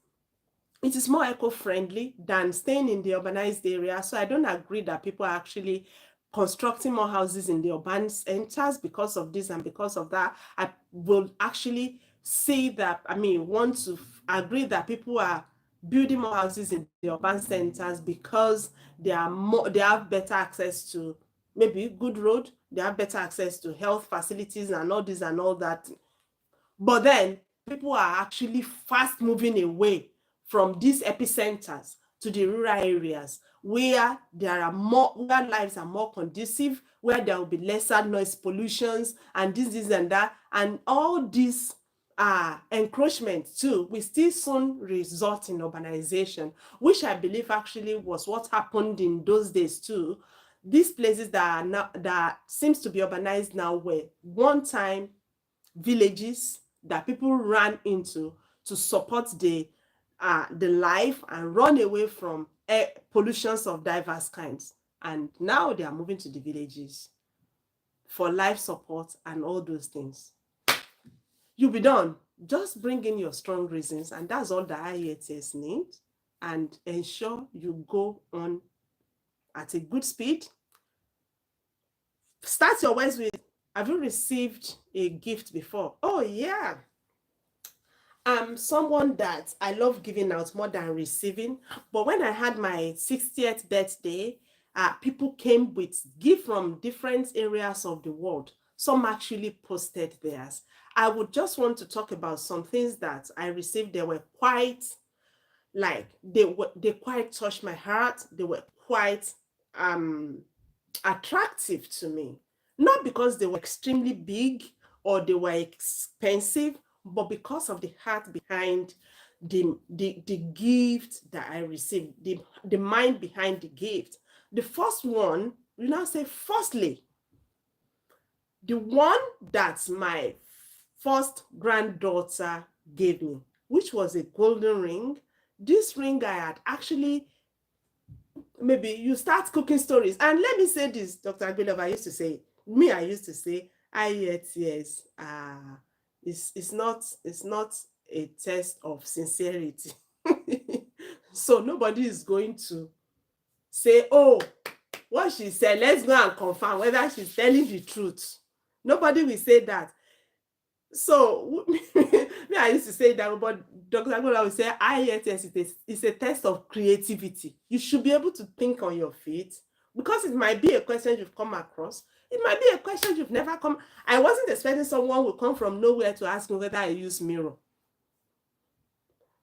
it is more eco-friendly than staying in the urbanized area. So I don't agree that people are actually constructing more houses in the urban centers because of this and because of that. I will actually say that, want to agree that people are building more houses in the urban centers because they have better access to maybe good road, they have better access to health facilities and all this and all that. But then people are actually fast moving away from these epicenters to the rural areas where where lives are more conducive, where there will be lesser noise pollutions and this and that, and all these encroachment too will still soon result in urbanization, which I believe actually was what happened in those days too. These places that are now that seems to be urbanized now were one time villages that people ran into to support the life and run away from air pollutions of diverse kinds. And now they are moving to the villages for life support and all those things. You'll be done. Just bring in your strong reasons, and that's all the IELTS needs. And ensure you go on at a good speed. Start your words with, have you received a gift before? Oh, yeah. I'm someone that I love giving out more than receiving. But when I had my 60th birthday, people came with gifts from different areas of the world. Some actually posted theirs. I would just want to talk about some things that I received. They were quite they quite touched my heart. They were quite um attractive to me. Not because they were extremely big or they were expensive, but because of the heart behind the gift that I received, the mind behind the gift. The first one, you now say, firstly, the one that my first granddaughter gave me, which was a golden ring. This ring I had actually, maybe you start cooking stories. And let me say this, Dr. Agbelov, I used to say, I used to say, IELTS it's not a test of sincerity. So nobody is going to say, oh, what she said, let's go and confirm whether she's telling the truth. Nobody will say that. So me, I used to say that, but Dr. Agola will say IELTS is a test of creativity. You should be able to think on your feet, because it might be a question you've come across. It might be a question you've never come. I wasn't expecting someone will come from nowhere to ask me whether I use mirror.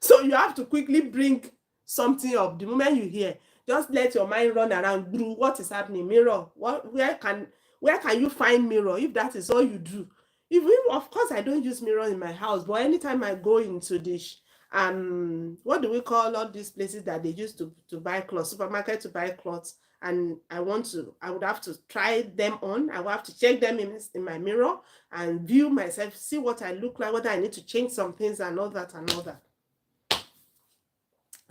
So you have to quickly bring something up. The moment you hear, just let your mind run around. What is happening? Mirror. Where can you find mirror if that is all you do? Even of course I don't use mirror in my house, but anytime I go into this what do we call all these places that they use to buy clothes, supermarket to buy clothes, and I would have to try them on. I would have to check them in my mirror and view myself, see what I look like, whether I need to change some things and all that and all that.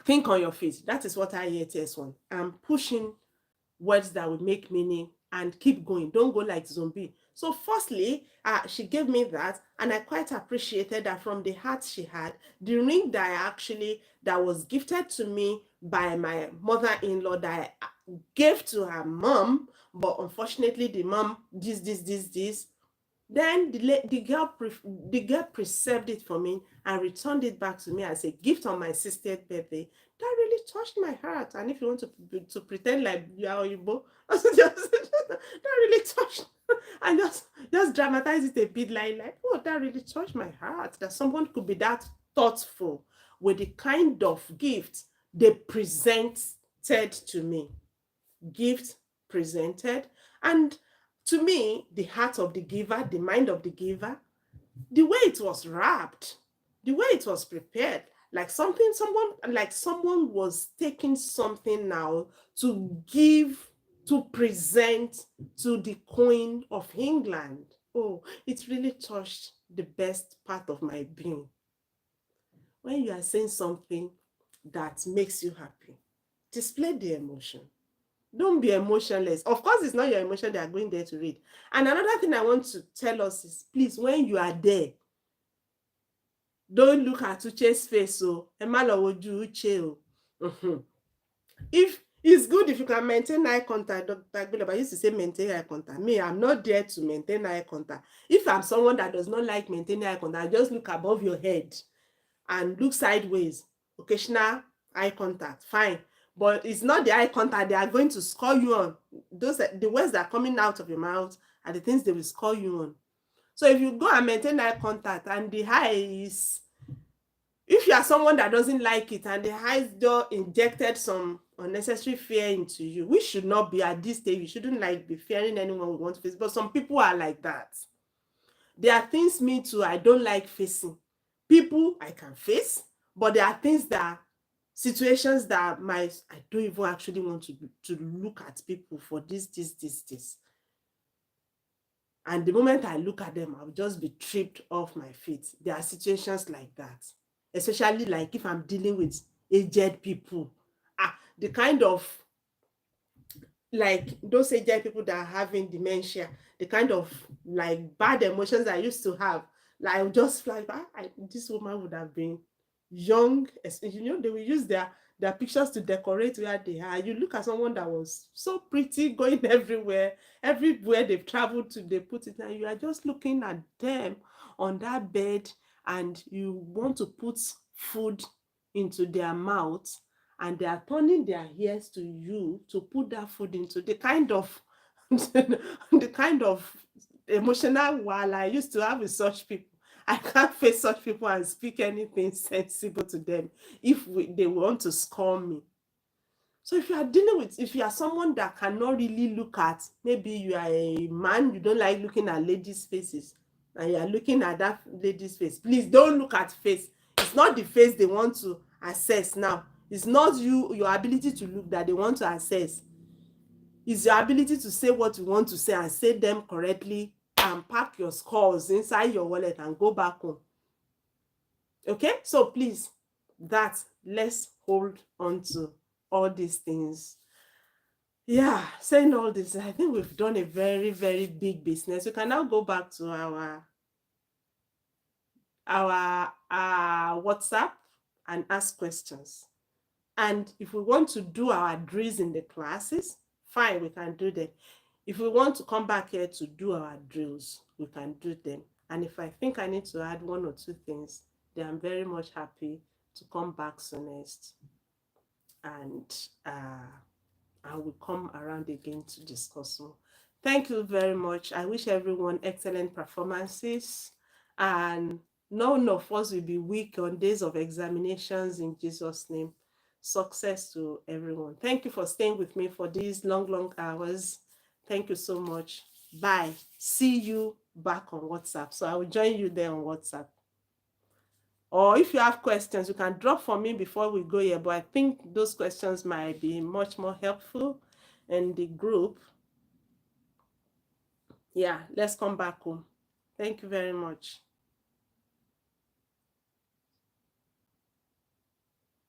Think on your feet. That is what IELTS want. I'm pushing words that will make meaning and keep going. Don't go like zombie. So firstly, she gave me that, and I quite appreciated that from the heart she had. The ring that was gifted to me by my mother-in-law that I gave to her mom, but unfortunately the mom this. Then the girl preserved it for me and returned it back to me as a gift on my sister's birthday. That really touched my heart. And if you want to pretend like you are Oyibo, that really touched. And just dramatize it a bit like, oh, that really touched my heart. That someone could be that thoughtful with the kind of gift they presented to me. Gift presented. And to me, the heart of the giver, the mind of the giver, the way it was wrapped, the way it was prepared, like someone was taking something now to give, to present to the Queen of England. Oh, it really touched the best part of my being. When you are saying something that makes you happy, display the emotion. Don't be emotionless. Of course, it's not your emotion they are going there to read. And another thing I want to tell us is, please, when you are there, don't look at Uche's face. So, Uche. If it's good if you can maintain eye contact. Dr. Gbilaba used to say maintain eye contact. Me, I'm not there to maintain eye contact. If I'm someone that does not like maintaining eye contact, I just look above your head and look sideways. Occasional eye contact, fine. But it's not the eye contact they are going to score you on. The words that are coming out of your mouth are the things they will score you on. So if you go and maintain eye contact and the eye is, if you are someone that doesn't like it and the eye just injected some unnecessary fear into you, which should not be at this stage. You shouldn't be fearing anyone we want to face. But some people are like that. There are things me too I don't like facing. People I can face, but there are things that situations that I don't even actually want to look at people for this. And the moment I look at them, I'll just be tripped off my feet. There are situations like that, especially like if I'm dealing with aged people. The kind of, like those aged people that are having dementia, the kind of like bad emotions I used to have, like I would just fly back. This woman would have been young, they will use their pictures to decorate where they are. You look at someone that was so pretty, going everywhere they've traveled to, they put it, and you are just looking at them on that bed, and you want to put food into their mouth, and they are turning their ears to you to put that food into the kind of the kind of emotional while I used to have with such people. I can't face such people and speak anything sensible to them if they want to score me. So if you are someone that cannot really look at, maybe you are a man, you don't like looking at ladies' faces, and you are looking at that lady's face, please don't look at face. It's not the face they want to assess now. It's not your ability to look that they want to assess. It's your ability to say what you want to say and say them correctly, and pack your scores inside your wallet and go back home. Okay, so please, let's hold on to all these things. Yeah, saying all this, I think we've done a very, very big business. We can now go back to our WhatsApp and ask questions. And if we want to do our drills in the classes, fine, we can do them. If we want to come back here to do our drills, we can do them. And if I think I need to add one or two things, then I'm very much happy to come back soonest and and we'll come around again to discuss more. Thank you very much. I wish everyone excellent performances, and none of us will be weak on days of examinations in Jesus' name. Success to everyone. Thank you for staying with me for these long, long hours. Thank you so much. Bye. See you back on WhatsApp. So I will join you there on WhatsApp. Or if you have questions, you can drop for me before we go here. But I think those questions might be much more helpful in the group. Yeah, let's come back home. Thank you very much.